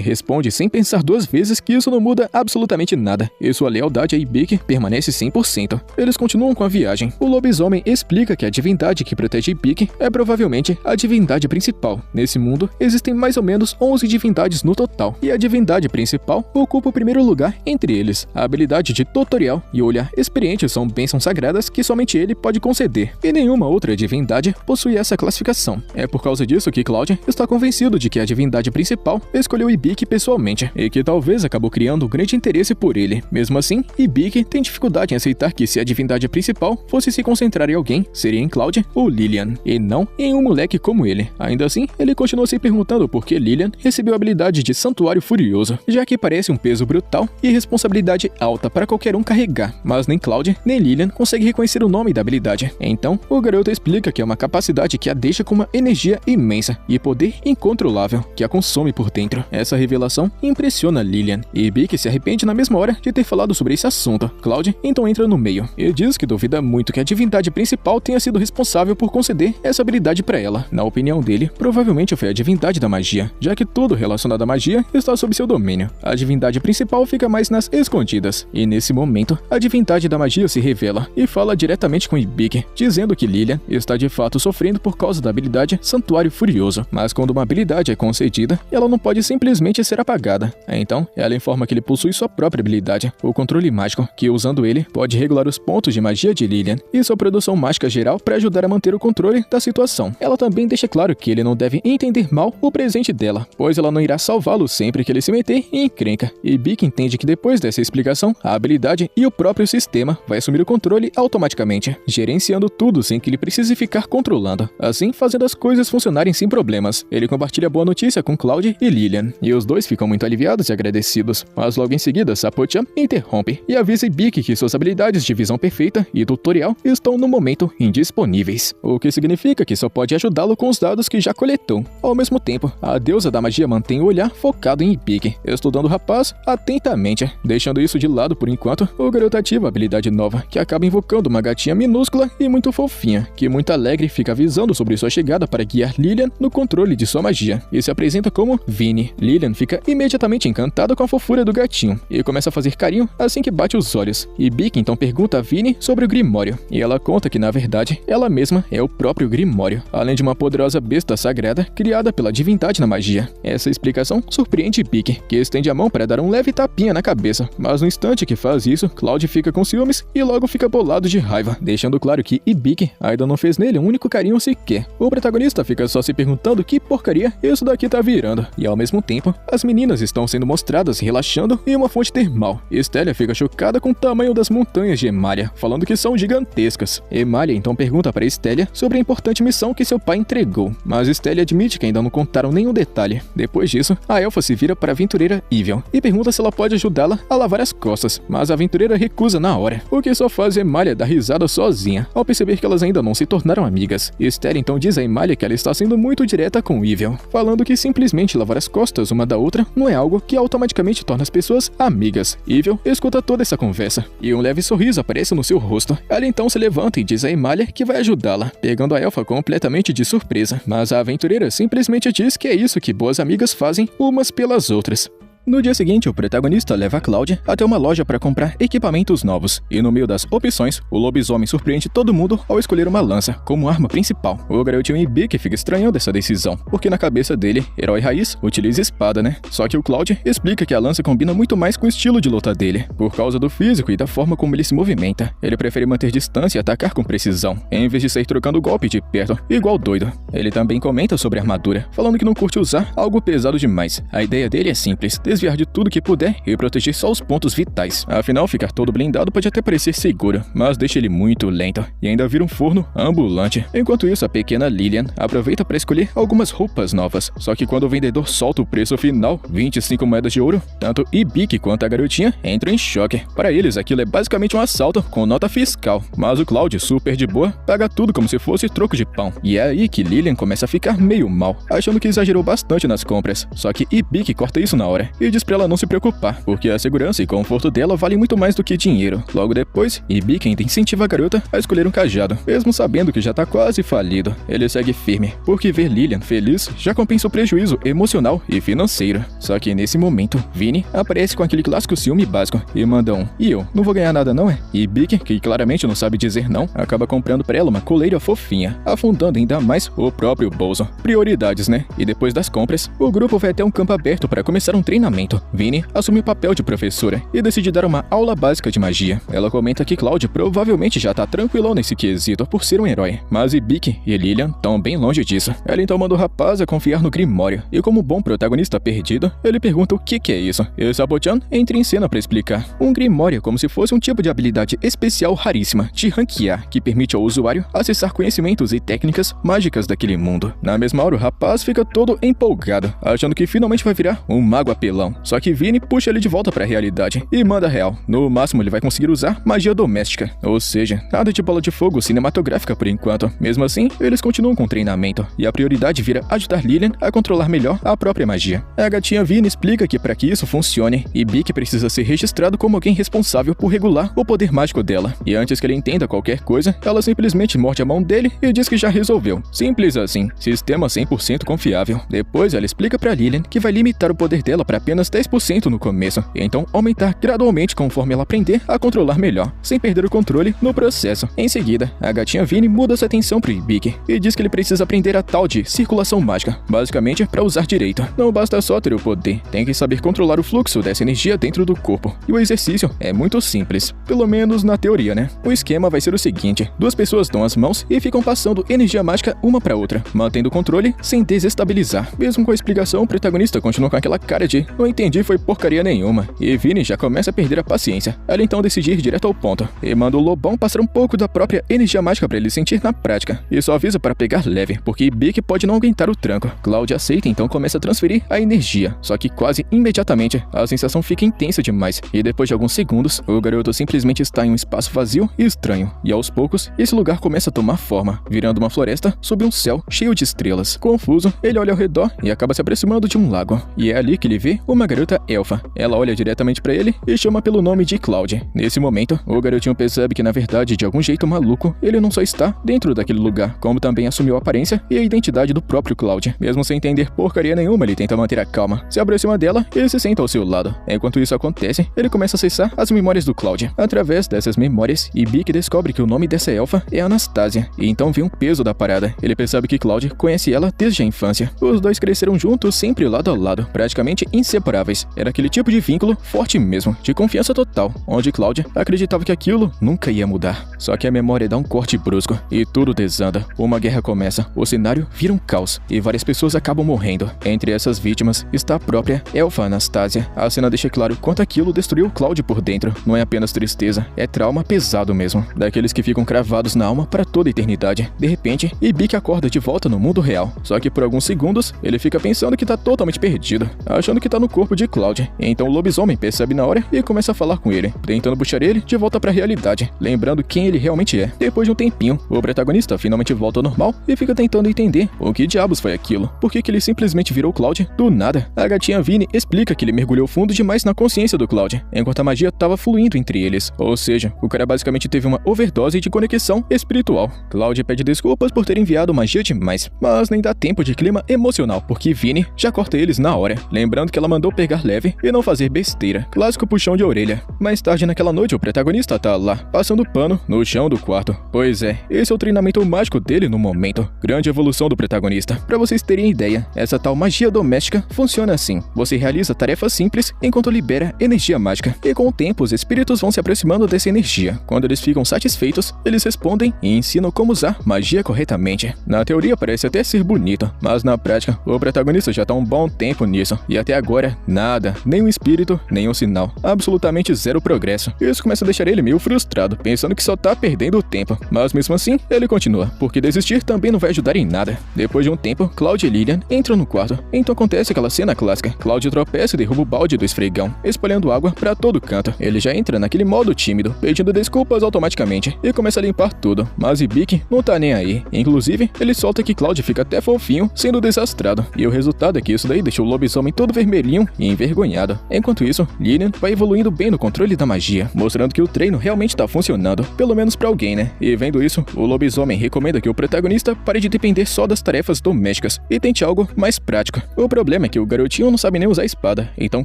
responde sem pensar duas vezes que isso não muda absolutamente nada, e sua lealdade a Ibiki permanece 100%. Eles continuam com a viagem. O lobisomem explica que a divindade que protege Ibiki é provavelmente a divindade principal. Nesse mundo, existem mais ou menos 11 divindades no total, e a divindade principal ocupa o primeiro lugar entre eles. A habilidade de tutorial e o olhar experiente são bênçãos sagradas que somente ele pode conceder, e nenhuma outra divindade possui essa classificação. É por causa disso que Cloud está convencido de que a divindade principal escolheu Ibiki pessoalmente, e que talvez acabou criando um grande interesse por ele. Mesmo assim, Ibiki tem dificuldade em aceitar que se a divindade principal fosse se concentrar em alguém, seria em Cloud ou Lilian, e não em um moleque como ele. Ainda assim, ele continua se perguntando por que Lilian recebeu a habilidade de Santuário Furioso, já que parece um peso brutal e responsabilidade alta para qualquer um carregar, mas nem Cloud nem Lilian conseguem reconhecer o nome da habilidade. Então, o garoto explica que é uma capacidade que a deixa com uma energia imensa e poder incontrolável que a consome por dentro. Essa revelação impressiona Lilian, e Ibiki se arrepende na mesma hora de ter falado sobre esse assunto. Cloud então entra no meio e diz que duvida muito que a divindade principal tenha sido responsável por conceder essa habilidade para ela. Na opinião dele, provavelmente foi a divindade da magia, já que tudo relacionado à magia está sob seu domínio. A divindade principal fica mais nas escondidas, e nesse momento, a divindade da magia se revela e fala diretamente com Ibiki, dizendo que Lilian está de fato sofrendo por causa da habilidade Santuário Furioso, mas quando uma habilidade é concedida, ela não pode simplesmente ser apagada. Então, ela informa que ele possui sua própria habilidade, o controle mágico, que usando ele, pode regular os pontos de magia de Lilian e sua produção mágica geral para ajudar a manter o controle da situação. Ela também deixa claro que ele não deve entender mal o presente dela, pois ela não irá salvá-lo sempre que ele se meter em encrenca. E Ibiki entende que depois dessa explicação, a habilidade e o próprio sistema vai assumir o controle automaticamente, gerenciando tudo sem que ele precise ficar controlando, assim fazendo as coisas funcionarem sem problemas. Ele compartilha a boa notícia com Cloud e Lilian, e os dois ficam muito aliviados e agradecidos, mas logo em seguida Sapo-chan interrompe e avisa Ibiki que suas habilidades de visão perfeita e tutorial estão no momento indisponíveis, o que significa que só pode ajudá-lo com os dados que já coletou. Ao mesmo tempo, a deusa da magia mantém o olhar focado em Ibiki, estudando o rapaz atentamente. Deixando isso de lado por enquanto, o garoto ativa a habilidade nova, que acaba invocando uma gatinha minúscula e muito fofinha, que muito alegre fica avisando sobre sua chegada para guiar Lilian no controle de sua magia, e se apresenta como Vini. Lilian fica imediatamente encantada com a fofura do gatinho, e começa a fazer carinho assim que bate os olhos. Ibiki então pergunta a Vini sobre o Grimório, e ela conta que na verdade, ela mesma é o próprio Grimório, além de uma poderosa besta sagrada criada pela divindade na magia. Essa explicação surpreende Ibiki, que estende a mão para dar um leve tapinha na cabeça, mas no instante que faz isso, Cloud fica com ciúmes e logo fica bolado de raiva, deixando claro que Ibiki ainda não fez nele um único carinho sequer. O protagonista fica só se perguntando que porcaria isso daqui tá virando, e ao mesmo tempo, as meninas estão sendo mostradas relaxando em uma fonte termal. Estélia fica chocada com o tamanho das montanhas de Emalia, falando que são gigantescas. Emalia então pergunta para Estélia sobre a importante missão que seu pai entregou, mas Estélia admite que ainda não contaram nenhum detalhe. Depois disso, a elfa se vira para a aventureira Evil e pergunta se ela pode ajudá-la a lavar as costas, mas a aventureira recusa na hora, o que só faz Emalia dar risada sozinha, ao perceber que elas ainda não se tornaram amigas. Estélia então diz a Emalia que ela está sendo muito direta com Evil, falando que simplesmente lavar as costas uma da outra não é algo que automaticamente torna as pessoas amigas. Evil escuta toda essa conversa, e um leve sorriso aparece no seu rosto. Ela então se levanta e diz a Emalia que vai ajudá-la, pegando a elfa completamente de surpresa, mas a aventureira simplesmente diz que é isso que boas amigas fazem umas pelas outras. No dia seguinte, o protagonista leva a Cloud até uma loja para comprar equipamentos novos, e no meio das opções, o lobisomem surpreende todo mundo ao escolher uma lança como arma principal. O garotinho Ibiki fica estranhando essa decisão, porque na cabeça dele, herói raiz utiliza espada, né? Só que o Cloud explica que a lança combina muito mais com o estilo de luta dele, por causa do físico e da forma como ele se movimenta. Ele prefere manter distância e atacar com precisão, em vez de sair trocando golpe de perto, igual doido. Ele também comenta sobre a armadura, falando que não curte usar algo pesado demais. A ideia dele é simples, desviar de tudo que puder e proteger só os pontos vitais. Afinal, ficar todo blindado pode até parecer seguro, mas deixa ele muito lento e ainda vira um forno ambulante. Enquanto isso, a pequena Lillian aproveita para escolher algumas roupas novas. Só que quando o vendedor solta o preço final, 25 moedas de ouro, tanto Ibiki quanto a garotinha entram em choque. Para eles, aquilo é basicamente um assalto com nota fiscal, mas o Cloud, super de boa, paga tudo como se fosse troco de pão. E é aí que Lillian começa a ficar meio mal, achando que exagerou bastante nas compras. Só que Ibiki corta isso na hora e diz pra ela não se preocupar, porque a segurança e conforto dela vale muito mais do que dinheiro. Logo depois, Ibiki ainda incentiva a garota a escolher um cajado, mesmo sabendo que já tá quase falido. Ele segue firme, porque ver Lillian feliz já compensa o prejuízo emocional e financeiro. Só que nesse momento, Vinny aparece com aquele clássico ciúme básico e manda um: "E eu? Não vou ganhar nada não é?" E Ibiki, que claramente não sabe dizer não, acaba comprando pra ela uma coleira fofinha, afundando ainda mais o próprio bolso. Prioridades, né? E depois das compras, o grupo vai até um campo aberto para começar um treinamento. Vinny assume o papel de professora e decide dar uma aula básica de magia. Ela comenta que Cloud provavelmente já tá tranquilão nesse quesito por ser um herói, mas Ibiki e Lillian estão bem longe disso. Ela então manda o rapaz a confiar no Grimório, e como bom protagonista perdido, ele pergunta o que é isso. E Sabo-chan entra em cena para explicar. Um Grimório é como se fosse um tipo de habilidade especial raríssima de ranquear, que permite ao usuário acessar conhecimentos e técnicas mágicas daquele mundo. Na mesma hora, o rapaz fica todo empolgado, achando que finalmente vai virar um mago apelão. Só que Vinny puxa ele de volta para a realidade e manda a real. No máximo, ele vai conseguir usar magia doméstica, ou seja, nada de bola de fogo cinematográfica por enquanto. Mesmo assim, eles continuam com o treinamento, e a prioridade vira ajudar Lillian a controlar melhor a própria magia. A gatinha Vinny explica que para que isso funcione, Ibiki precisa ser registrado como alguém responsável por regular o poder mágico dela. E antes que ele entenda qualquer coisa, ela simplesmente morde a mão dele e diz que já resolveu. Simples assim, sistema 100% confiável. Depois ela explica para Lillian que vai limitar o poder dela para apenas 10% no começo, e então aumentar gradualmente conforme ela aprender a controlar melhor, sem perder o controle no processo. Em seguida, a gatinha Vinny muda sua atenção pro Ibiki e diz que ele precisa aprender a tal de circulação mágica, basicamente para usar direito. Não basta só ter o poder, tem que saber controlar o fluxo dessa energia dentro do corpo. E o exercício é muito simples, pelo menos na teoria, né? O esquema vai ser o seguinte: duas pessoas dão as mãos e ficam passando energia mágica uma para outra, mantendo o controle sem desestabilizar. Mesmo com a explicação, o protagonista continua com aquela cara de "não entendi, foi porcaria nenhuma", e Vinny já começa a perder a paciência. Ela então decide ir direto ao ponto e manda o lobão passar um pouco da própria energia mágica para ele sentir na prática, e só avisa para pegar leve, porque Ibiki pode não aguentar o tranco. Cloud aceita, então começa a transferir a energia, só que quase imediatamente a sensação fica intensa demais, e depois de alguns segundos, o garoto simplesmente está em um espaço vazio e estranho, e aos poucos, esse lugar começa a tomar forma, virando uma floresta sob um céu cheio de estrelas. Confuso, ele olha ao redor e acaba se aproximando de um lago, e é ali que ele vê uma garota elfa. Ela olha diretamente para ele e chama pelo nome de Cloud. Nesse momento, o garotinho percebe que na verdade, de algum jeito maluco, ele não só está dentro daquele lugar, como também assumiu a aparência e a identidade do próprio Cloud. Mesmo sem entender porcaria nenhuma, ele tenta manter a calma, se aproxima dela e se senta ao seu lado. Enquanto isso acontece, ele começa a acessar as memórias do Cloud. Através dessas memórias, Ibiki descobre que o nome dessa elfa é Anastasia, e então vê um peso da parada. Ele percebe que Cloud conhece ela desde a infância. Os dois cresceram juntos, sempre lado a lado, praticamente inseparáveis. Era aquele tipo de vínculo forte mesmo, de confiança total, onde Cloud acreditava que aquilo nunca ia mudar. Só que a memória dá um corte brusco e tudo desanda. Uma guerra começa, o cenário vira um caos e várias pessoas acabam morrendo. Entre essas vítimas está a própria elfa Anastasia. A cena deixa claro quanto aquilo destruiu Cloud por dentro. Não é apenas tristeza, é trauma pesado mesmo, daqueles que ficam cravados na alma para toda a eternidade. De repente, Ibiki acorda de volta no mundo real, só que por alguns segundos ele fica pensando que tá totalmente perdido, achando que tá no corpo de Cloud. Então o lobisomem percebe na hora e começa a falar com ele, tentando puxar ele de volta para a realidade, lembrando quem ele realmente é. Depois de um tempinho, o protagonista finalmente volta ao normal e fica tentando entender o que diabos foi aquilo, por que ele simplesmente virou Cloud do nada. A gatinha Vinny explica que ele mergulhou fundo demais na consciência do Cloud, enquanto a magia estava fluindo entre eles, ou seja, o cara basicamente teve uma overdose de conexão espiritual. Cloud pede desculpas por ter enviado magia demais, mas nem dá tempo de clima emocional, porque Vinny já corta eles na hora, lembrando que ela mandou pegar leve e não fazer besteira. Clássico puxão de orelha. Mais tarde naquela noite, o protagonista tá lá, passando pano no chão do quarto. Pois é, esse é o treinamento mágico dele no momento. Grande evolução do protagonista. Pra vocês terem ideia, essa tal magia doméstica funciona assim. Você realiza tarefas simples enquanto libera energia mágica, e com o tempo os espíritos vão se aproximando dessa energia. Quando eles ficam satisfeitos, eles respondem e ensinam como usar magia corretamente. Na teoria parece até ser bonito, mas na prática, o protagonista já tá um bom tempo nisso, e até agora agora, nada, nem um espírito, nem um sinal. Absolutamente zero progresso. Isso começa a deixar ele meio frustrado, pensando que só tá perdendo o tempo. Mas mesmo assim, ele continua, porque desistir também não vai ajudar em nada. Depois de um tempo, Cloud e Lillian entram no quarto. Então acontece aquela cena clássica. Cloud tropeça e derruba o balde do esfregão, espalhando água pra todo canto. Ele já entra naquele modo tímido, pedindo desculpas automaticamente, e começa a limpar tudo. Mas Ibiki não tá nem aí. Inclusive, ele solta que Cloud fica até fofinho, sendo desastrado. E o resultado é que isso daí deixou o lobisomem todo vermelhinho e envergonhado. Enquanto isso, Lillian vai evoluindo bem no controle da magia, mostrando que o treino realmente tá funcionando, pelo menos pra alguém, né? E vendo isso, o lobisomem recomenda que o protagonista pare de depender só das tarefas domésticas e tente algo mais prático. O problema é que o garotinho não sabe nem usar a espada, então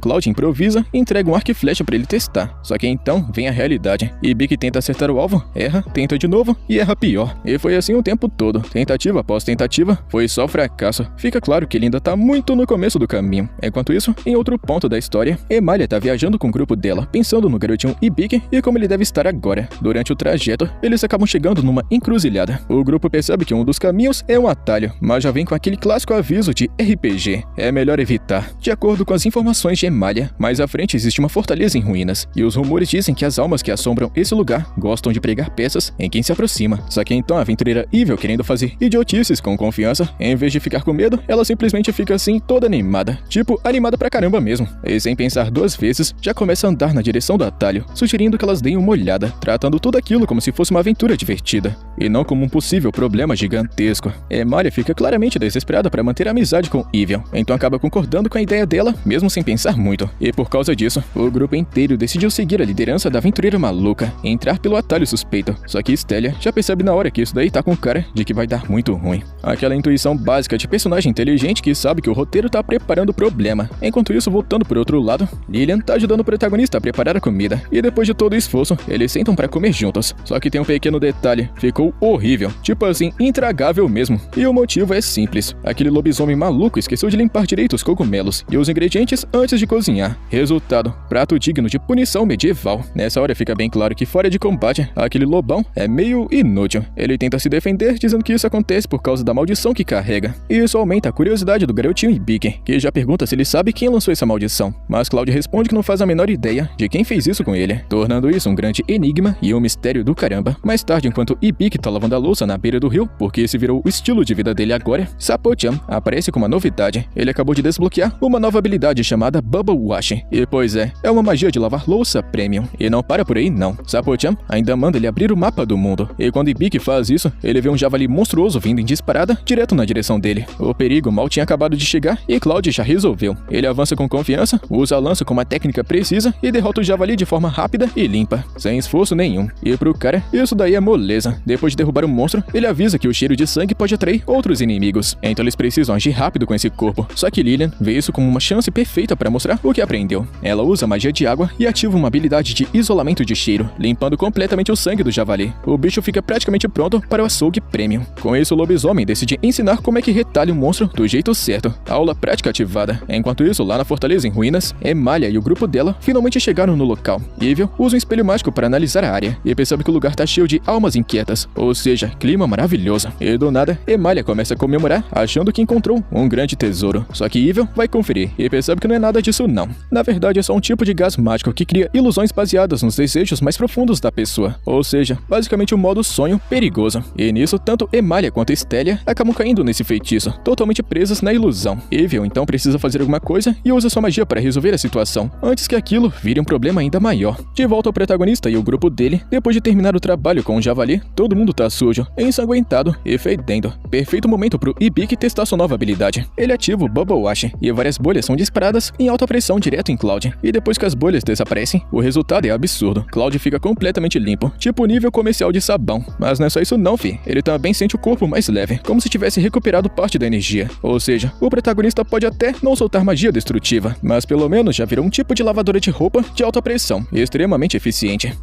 Cloud improvisa e entrega um arco e flecha pra ele testar. Só que então vem a realidade. Ibiki tenta acertar o alvo, erra, tenta de novo e erra pior. E foi assim o tempo todo, tentativa após tentativa, foi só fracasso. Fica claro que ele ainda tá muito no começo do caminho. Enquanto isso, em outro ponto da história, Emalia tá viajando com o grupo dela, pensando no garotinho Ibiki e como ele deve estar agora. Durante o trajeto, eles acabam chegando numa encruzilhada. O grupo percebe que um dos caminhos é um atalho, mas já vem com aquele clássico aviso de RPG. É melhor evitar. De acordo com as informações de Emalia, mais à frente existe uma fortaleza em ruínas, e os rumores dizem que as almas que assombram esse lugar gostam de pregar peças em quem se aproxima. Só que então a aventureira Evil, querendo fazer idiotices com confiança, em vez de ficar com medo, ela simplesmente fica assim toda animada. Tipo, animada pra caramba mesmo. E sem pensar duas vezes, já começa a andar na direção do atalho, sugerindo que elas deem uma olhada, tratando tudo aquilo como se fosse uma aventura divertida, e não como um possível problema gigantesco. Emalia fica claramente desesperada para manter a amizade com Evil, então acaba concordando com a ideia dela, mesmo sem pensar muito. E por causa disso, o grupo inteiro decidiu seguir a liderança da aventureira maluca e entrar pelo atalho suspeito. Só que Stelia já percebe na hora que isso daí tá com cara de que vai dar muito ruim. Aquela intuição básica de personagem inteligente que sabe que o roteiro tá preparando o problema. Enquanto isso, voltando por outro lado, Lillian tá ajudando o protagonista a preparar a comida, e depois de todo o esforço, eles sentam pra comer juntos. Só que tem um pequeno detalhe, ficou horrível, tipo assim, intragável mesmo. E o motivo é simples, aquele lobisomem maluco esqueceu de limpar direito os cogumelos e os ingredientes antes de cozinhar. Resultado, prato digno de punição medieval. Nessa hora fica bem claro que fora de combate, aquele lobão é meio inútil. Ele tenta se defender dizendo que isso acontece por causa da maldição que carrega. E isso aumenta a curiosidade do garotinho Ibiki, que já pergunta se ele sabe quem lançou essa maldição. Mas Cloud responde que não faz a menor ideia de quem fez isso com ele, tornando isso um grande enigma e um mistério do caramba. Mais tarde, enquanto Ibiki tá lavando a louça na beira do rio, porque esse virou o estilo de vida dele agora, Sapo-chan aparece com uma novidade. Ele acabou de desbloquear uma nova habilidade chamada Bubble Wash. E pois é uma magia de lavar louça premium. E não para por aí não. Sapo-chan ainda manda ele abrir o mapa do mundo. E quando Ibiki faz isso, ele vê um javali monstruoso vindo em disparada direto na direção dele. O perigo mal tinha acabado de chegar e Cloud já resolveu. Ele avança com confiança, usa a lança com uma técnica precisa e derrota o javali de forma rápida e limpa, sem esforço nenhum. E pro cara, isso daí é moleza. Depois de derrubar o monstro, ele avisa que o cheiro de sangue pode atrair outros inimigos. Então eles precisam agir rápido com esse corpo. Só que Lillian vê isso como uma chance perfeita para mostrar o que aprendeu. Ela usa magia de água e ativa uma habilidade de isolamento de cheiro, limpando completamente o sangue do javali. O bicho fica praticamente pronto para o açougue premium. Com isso, o lobisomem decide ensinar como é que retalha o monstro do jeito certo. Aula prática ativada. Enquanto isso, lá na fortaleza em ruínas, Emalia e o grupo dela finalmente chegaram no local. Evil usa um espelho mágico para analisar a área e percebe que o lugar tá cheio de almas inquietas, ou seja, clima maravilhoso. E do nada, Emalia começa a comemorar, achando que encontrou um grande tesouro. Só que Evil vai conferir e percebe que não é nada disso não. Na verdade, é só um tipo de gás mágico que cria ilusões baseadas nos desejos mais profundos da pessoa, ou seja, basicamente um modo sonho perigoso. E nisso, tanto Emalia quanto Stelia acabam caindo nesse feitiço, totalmente presas na ilusão. Evil então precisa fazer alguma coisa e usa sua magia para resolver a situação, antes que aquilo vire um problema ainda maior. De volta ao protagonista e o grupo dele, depois de terminar o trabalho com o javali, todo mundo tá sujo, ensanguentado e fedendo. Perfeito momento pro Ibiki testar sua nova habilidade. Ele ativa o Bubble Wash e várias bolhas são disparadas em alta pressão direto em Cloud. E depois que as bolhas desaparecem, o resultado é absurdo. Cloud fica completamente limpo, tipo nível comercial de sabão. Mas não é só isso não, fi. Ele também sente o corpo mais leve, como se tivesse recuperado parte da energia. Ou seja, o protagonista pode até não soltar magia destrutiva, mas pelo menos já virou um tipo de lavadora de roupa de alta pressão, extremamente eficiente.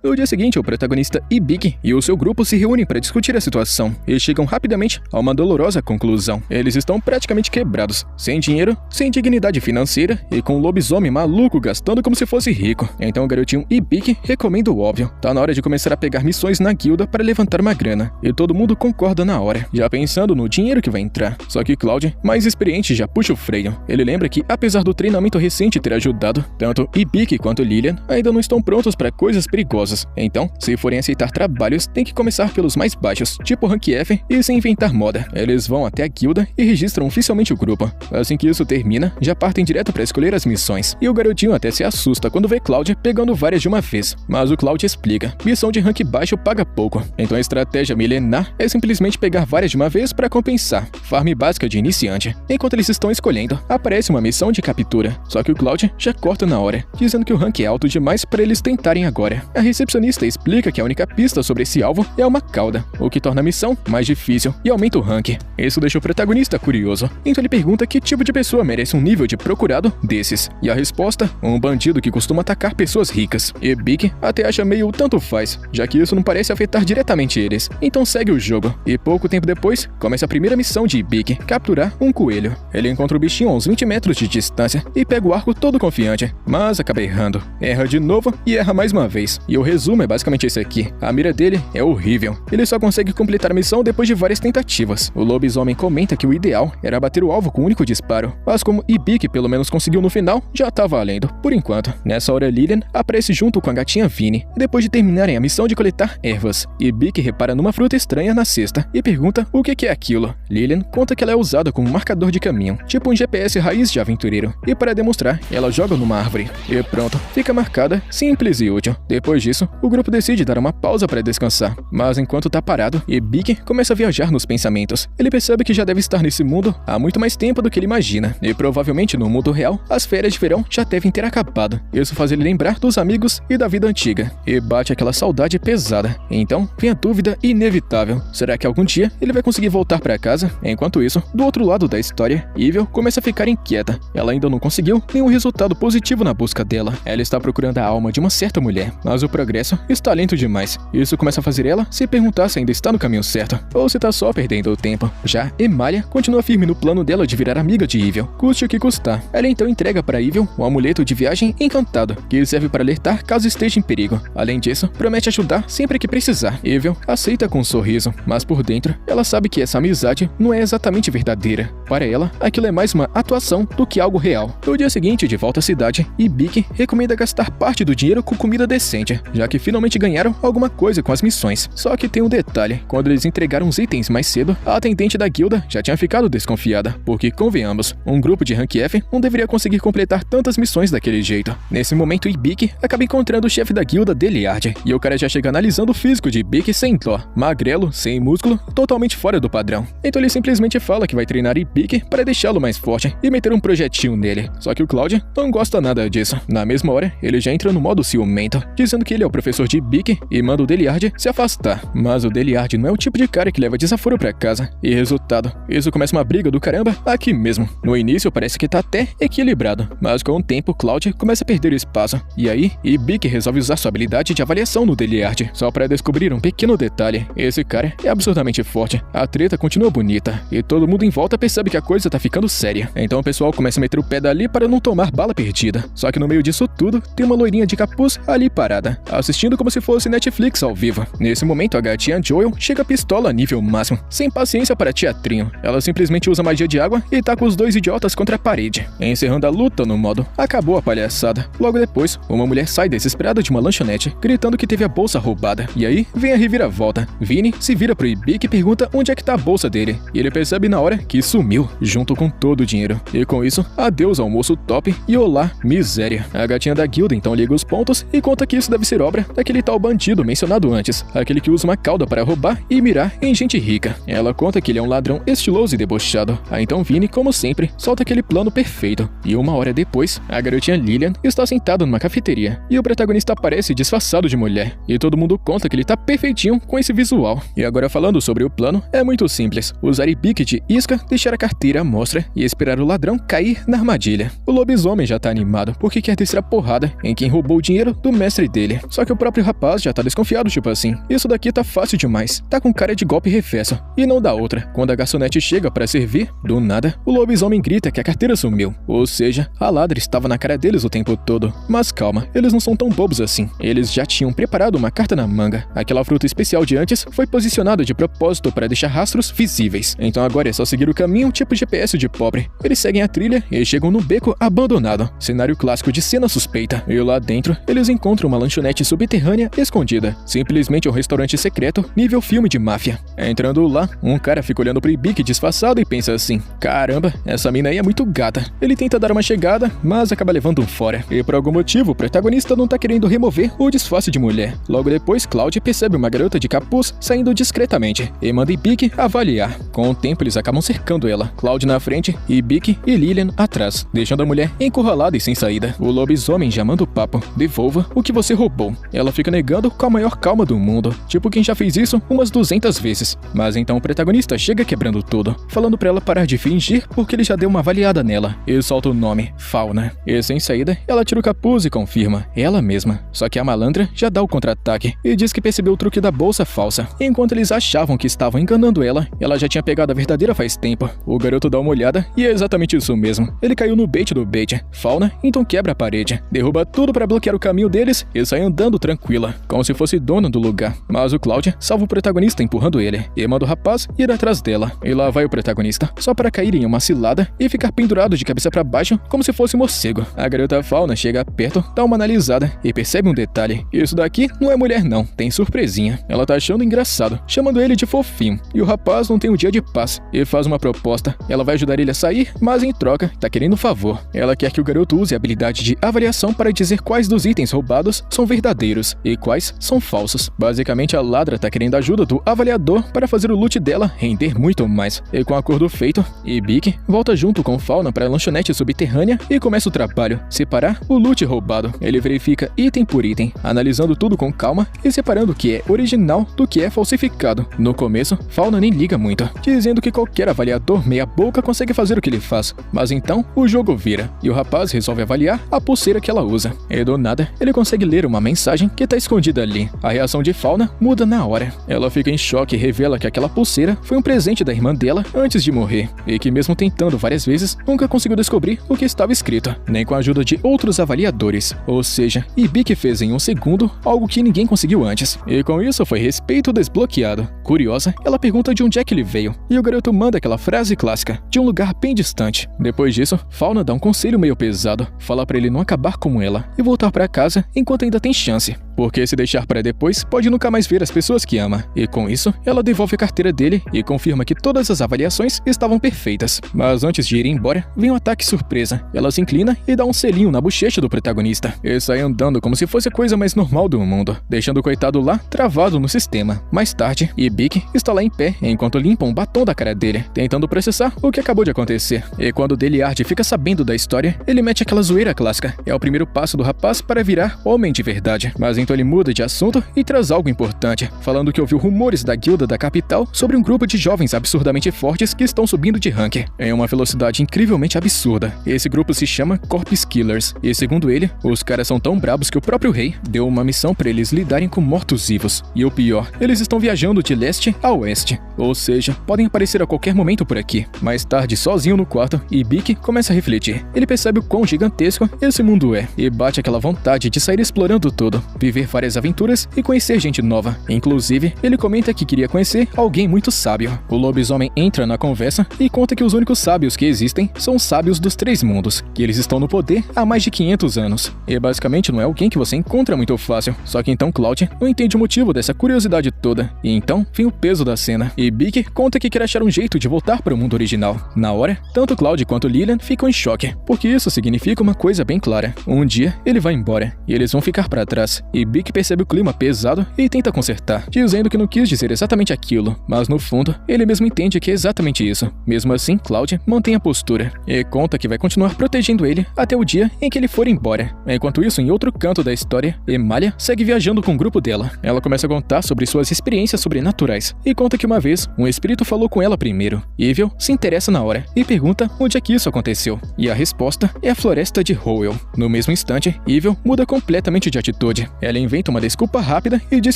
No dia seguinte, o protagonista Ibiki e o seu grupo se reúnem para discutir a situação e chegam rapidamente a uma dolorosa conclusão. Eles estão praticamente quebrados, sem dinheiro, sem dignidade financeira e com um lobisomem maluco gastando como se fosse rico. Então o garotinho Ibiki recomenda o óbvio. Tá na hora de começar a pegar missões na guilda para levantar uma grana. E todo mundo concorda na hora, já pensando no dinheiro que vai entrar. Só que Cloud, mais experiente, já puxa o freio. Ele lembra que, apesar do treinamento recente ter ajudado, tanto Ibiki quanto Lilian ainda não estão prontos para coisas perigosas. Então, se forem aceitar trabalhos, tem que começar pelos mais baixos, tipo Rank F, e sem inventar moda. Eles vão até a guilda e registram oficialmente o grupo. Assim que isso termina, já partem direto para escolher as missões. E o garotinho até se assusta quando vê Cloud pegando várias de uma vez. Mas o Cloud explica: missão de rank baixo paga pouco. Então a estratégia milenar é simplesmente pegar várias de uma vez para compensar. Farm básica de iniciante. Enquanto eles estão escolhendo, aparece uma missão de captura. Só que o Cloud já corta na hora, dizendo que o rank é alto demais para eles tentarem agora. A recepcionista explica que a única pista sobre esse alvo é uma cauda, o que torna a missão mais difícil e aumenta o rank. Isso deixa o protagonista curioso, então ele pergunta que tipo de pessoa merece um nível de procurado desses. E a resposta: um bandido que costuma atacar pessoas ricas. E Big até acha meio tanto faz, já que isso não parece afetar diretamente eles. Então segue o jogo. E pouco tempo depois, começa a primeira missão de Big: capturar um coelho. Ele encontra o bichinho a uns 20 metros de distância e pega o arco todo confiante, mas acaba errando. Erra de novo e erra mais uma vez. E o resumo é basicamente esse aqui: a mira dele é horrível. Ele só consegue completar a missão depois de várias tentativas. O lobisomem comenta que o ideal era bater o alvo com um único disparo, mas como Ibiki pelo menos conseguiu no final, já tá valendo, por enquanto. Nessa hora, Lilian aparece junto com a gatinha Vinny, depois de terminarem a missão de coletar ervas. Ibiki repara numa fruta estranha na cesta e pergunta o que é aquilo. Lilian conta que ela é usada como marcador de caminho, tipo um GPS raiz de aventureiro, e para demonstrar, ela joga numa árvore. E pronto, fica marcada, simples e útil. Depois disso, o grupo decide dar uma pausa para descansar, mas enquanto tá parado, Ibiki começa a viajar nos pensamentos. Ele percebe que já deve estar nesse mundo há muito mais tempo do que ele imagina, e provavelmente no mundo real, as férias de verão já devem ter acabado. Isso faz ele lembrar dos amigos e da vida antiga, e bate aquela saudade pesada. Então, vem a dúvida inevitável: será que algum dia ele vai conseguir voltar para casa? Enquanto isso, do outro lado da história, Evil começa a ficar inquieta. Ela ainda não conseguiu nenhum resultado positivo na busca dela. Ela está procurando a alma de uma certa mulher, mas o progresso está lento demais. Isso começa a fazer ela se perguntar se ainda está no caminho certo, ou se está só perdendo o tempo. Já Emalia continua firme no plano dela de virar amiga de Evil, custe o que custar. Ela então entrega para Evil um amuleto de viagem encantado, que serve para alertar caso esteja em perigo. Além disso, promete ajudar sempre que precisar. Evil aceita com um sorriso, mas por dentro, ela sabe que essa amizade não é exatamente verdadeira. Para ela, aquilo é mais uma atuação do que algo real. No dia seguinte, de volta à cidade, Ibiki recomenda gastar parte do dinheiro com comida decente, já que finalmente ganharam alguma coisa com as missões. Só que tem um detalhe: quando eles entregaram os itens mais cedo, a atendente da guilda já tinha ficado desconfiada, porque, convenhamos, um grupo de Rank F não deveria conseguir completar tantas missões daquele jeito. Nesse momento, Ibiki acaba encontrando o chefe da guilda, Deliard, e o cara já chega analisando o físico de Ibiki sem dó, magrelo, sem músculo, totalmente fora do padrão. Então ele simplesmente fala que vai treinar Ibiki para deixá-lo mais forte e meter um projetinho nele. Só que o Cloud não gosta nada disso. Na mesma hora, ele já entra no modo ciumento, dizendo que ele é o professor de Ibiki e manda o Deliard se afastar. Mas o Deliard não é o tipo de cara que leva desaforo pra casa. E resultado, isso começa uma briga do caramba aqui mesmo. No início parece que tá até equilibrado, mas com o tempo Cloud começa a perder espaço. E aí, Ibiki resolve usar sua habilidade de avaliação no Deliard, só pra descobrir um pequeno detalhe: esse cara é absurdamente forte. A treta continua bonita, e todo mundo em volta percebe que a coisa tá ficando séria. Então o pessoal começa a meter o pé dali para não tomar bala perdida. Só que no meio disso tudo, tem uma loirinha de capuz ali parada, assistindo como se fosse Netflix ao vivo. Nesse momento, a gatinha Joel chega pistola a nível máximo, sem paciência para teatrinho. Ela simplesmente usa magia de água e taca os dois idiotas contra a parede, encerrando a luta no modo acabou a palhaçada. Logo depois, uma mulher sai desesperada de uma lanchonete, gritando que teve a bolsa roubada. E aí, vem a reviravolta. Vinny se vira pro Ibiki e pergunta onde é que tá a bolsa dele, e ele percebe na hora que sumiu, junto com todo o dinheiro. E com isso, adeus almoço top e olá, miséria. A gatinha da guilda então liga os pontos e conta que isso deve ser obra daquele tal bandido mencionado antes, aquele que usa uma cauda para roubar e mirar em gente rica. Ela conta que ele é um ladrão estiloso e debochado. Aí então Vinny, como sempre, solta aquele plano perfeito. E uma hora depois, a garotinha Lilian está sentada numa cafeteria, e o protagonista aparece disfarçado de mulher, e todo mundo conta que ele tá perfeitinho com esse visual. E agora falando sobre o plano, é muito simples: usar Ibiki de isca, deixar a carteira à mostra e esperar o ladrão cair na armadilha. O lobisomem já tá animado porque quer descer a porrada em quem roubou o dinheiro do mestre dele. Só que o próprio rapaz já tá desconfiado, tipo assim. Isso daqui tá fácil demais. Tá com cara de golpe reverso. E não dá outra. Quando a garçonete chega pra servir, do nada, o lobisomem grita que a carteira sumiu. Ou seja, a ladra estava na cara deles o tempo todo. Mas calma, eles não são tão bobos assim. Eles já tinham preparado uma carta na manga. Aquela fruta especial de antes foi posicionada de propósito para deixar rastros visíveis. Então agora é só seguir o caminho tipo GPS de pobre. Eles seguem a trilha e chegam no beco abandonado. Cenário clássico de cena suspeita. E lá dentro, eles encontram uma lanchonete subterrânea escondida. Simplesmente um restaurante secreto nível filme de máfia. Entrando lá, um cara fica olhando pro Ibiki disfarçado e pensa assim: caramba, essa mina aí é muito gata. Ele tenta dar uma chegada, mas acaba levando um fora. E por algum motivo, o protagonista não tá querendo remover o disfarce de mulher. Logo depois, Cloud percebe uma garota de capuz saindo discretamente e manda Ibiki avaliar. Com o tempo, eles acabam cercando ela. Cloud na frente, Ibiki e Lillian atrás, deixando a mulher encurralada e sem saída. O lobisomem já manda o papo: devolva o que você roubou. Ela fica negando com a maior calma do mundo, tipo quem já fez isso umas 200 vezes. Mas então o protagonista chega quebrando tudo, falando pra ela parar de fingir porque ele já deu uma avaliada nela, e solta o nome, Fauna. E sem saída, ela tira o capuz e confirma, ela mesma. Só que a malandra já dá o contra-ataque e diz que percebeu o truque da bolsa falsa. Enquanto eles achavam que estavam enganando ela já tinha pegado a verdadeira faz tempo. O garoto dá uma olhada e é exatamente isso mesmo. Ele caiu no bait do bait. Fauna então quebra a parede, derruba tudo pra bloquear o caminho deles e sai andando tranquila, como se fosse dona do lugar. Mas o Cloud salva o protagonista empurrando ele e manda o rapaz ir atrás dela. E lá vai o protagonista, só para cair em uma cilada e ficar pendurado de cabeça pra baixo como se fosse um morcego. A garota Fauna chega perto, dá uma analisada e percebe um detalhe: isso daqui não é mulher não, tem surpresinha. Ela tá achando engraçado, chamando ele de fofinho. E o rapaz não tem um dia de paz e faz uma proposta. Ela vai ajudar ele a sair, mas em troca tá querendo um favor. Ela quer que o garoto use a habilidade de avaliação para dizer quais dos itens roubados são verdadeiros e quais são falsos. Basicamente, a ladra tá querendo a ajuda do avaliador para fazer o loot dela render muito mais. E com o acordo feito, Ibiki volta junto com Fauna para a lanchonete subterrânea e começa o trabalho: separar o loot roubado. Ele verifica item por item, analisando tudo com calma e separando o que é original do que é falsificado. No começo, Fauna nem liga muito, dizendo que qualquer avaliador meia boca consegue fazer o que ele faz. Mas então, o jogo vira e o rapaz resolve avaliar a pulseira que ela usa. E do nada, ele consegue ler uma mensagem que tá escondida ali. A reação de Fauna muda na hora. Ela fica em choque e revela que aquela pulseira foi um presente da irmã dela antes de morrer, e que mesmo tentando várias vezes, nunca conseguiu descobrir o que estava escrito, nem com a ajuda de outros avaliadores. Ou seja, Ibiki fez em um segundo algo que ninguém conseguiu antes. E com isso foi respeito desbloqueado. Curiosa, ela pergunta de onde é que ele veio, e o garoto manda aquela frase clássica: de um lugar bem distante. Depois disso, Fauna dá um conselho meio pesado, fala pra ele não acabar com ela e voltar pra casa enquanto ainda tem chance, porque se deixar pra depois, pode nunca mais ver as pessoas que ama. E com isso, ela devolve a carteira dele e confirma que todas as avaliações estavam perfeitas. Mas antes de ir embora, vem um ataque surpresa. Ela se inclina e dá um selinho na bochecha do protagonista e sai andando como se fosse a coisa mais normal do mundo, deixando o coitado lá travado no sistema. Mais tarde, Ibiki está lá em pé enquanto limpa um batom da cara dele, tentando processar o que acabou de acontecer. E quando Deliard fica sabendo da história, ele mete aquela zoeira clássica: é o primeiro passo do rapaz para virar homem de verdade. Mas então ele muda de assunto e traz algo importante, falando que ouviu rumores da guilda da capital sobre um grupo de jovens absurdamente fortes que estão subindo de rank em uma velocidade incrivelmente absurda. Esse grupo se chama Corpse Killers, e segundo ele, os caras são tão brabos que o próprio rei deu uma missão para eles lidarem com mortos-vivos. E o pior, eles estão viajando de leste a oeste, ou seja, podem aparecer a qualquer momento por aqui. Mais tarde, sozinho no quarto, Ibiki começa a refletir. Ele percebe o quão gigantesco esse mundo é, e bate aquela vontade de sair explorando tudo, viver várias aventuras e conhecer gente nova. Inclusive, ele comenta que queria conhecer alguém muito sábio. O lobisomem entra na conversa e conta que os únicos sábios que existem são os sábios dos 3 mundos, que eles estão no poder há mais de 500 anos. E basicamente não é alguém que você encontra muito fácil. Só que então Cloud não entende o motivo dessa curiosidade toda. E então vem o peso da cena. E Ibiki conta que quer achar um jeito de voltar para o mundo original. Na hora, tanto Cloud quanto Lillian ficam em choque, porque isso significa uma coisa bem clara: um dia ele vai embora e eles vão ficar para trás. E Ibiki percebe o clima pesado e tenta consertar, dizendo que não quis dizer exatamente aquilo, mas no fundo ele mesmo entende que é exatamente isso. Mesmo assim, Cloud mantém a postura e conta que vai continuar protegendo ele até o dia em que ele for embora. Enquanto isso, em outro canto da história, Emalia segue viajando com o grupo dela. Ela começa a contar sobre suas experiências sobrenaturais e conta que uma vez Antes, um espírito falou com ela primeiro. Evil se interessa na hora e pergunta onde é que isso aconteceu. E a resposta é a floresta de Howell. No mesmo instante, Evil muda completamente de atitude. Ela inventa uma desculpa rápida e diz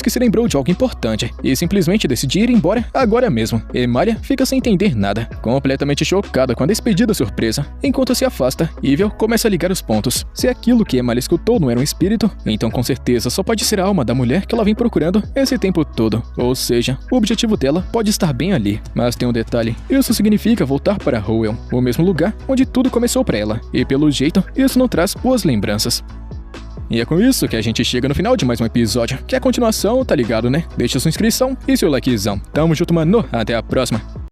que se lembrou de algo importante e simplesmente decide ir embora agora mesmo. Emalia fica sem entender nada, completamente chocada com a despedida surpresa. Enquanto se afasta, Evil começa a ligar os pontos. Se aquilo que Emalia escutou não era um espírito, então com certeza só pode ser a alma da mulher que ela vem procurando esse tempo todo. Ou seja, o objetivo dela pode estar bem ali. Mas tem um detalhe, isso significa voltar para Howell, o mesmo lugar onde tudo começou para ela. E pelo jeito, isso não traz boas lembranças. E é com isso que a gente chega no final de mais um episódio. Que a continuação, tá ligado, né? Deixa sua inscrição e seu likezão. Tamo junto, mano. Até a próxima.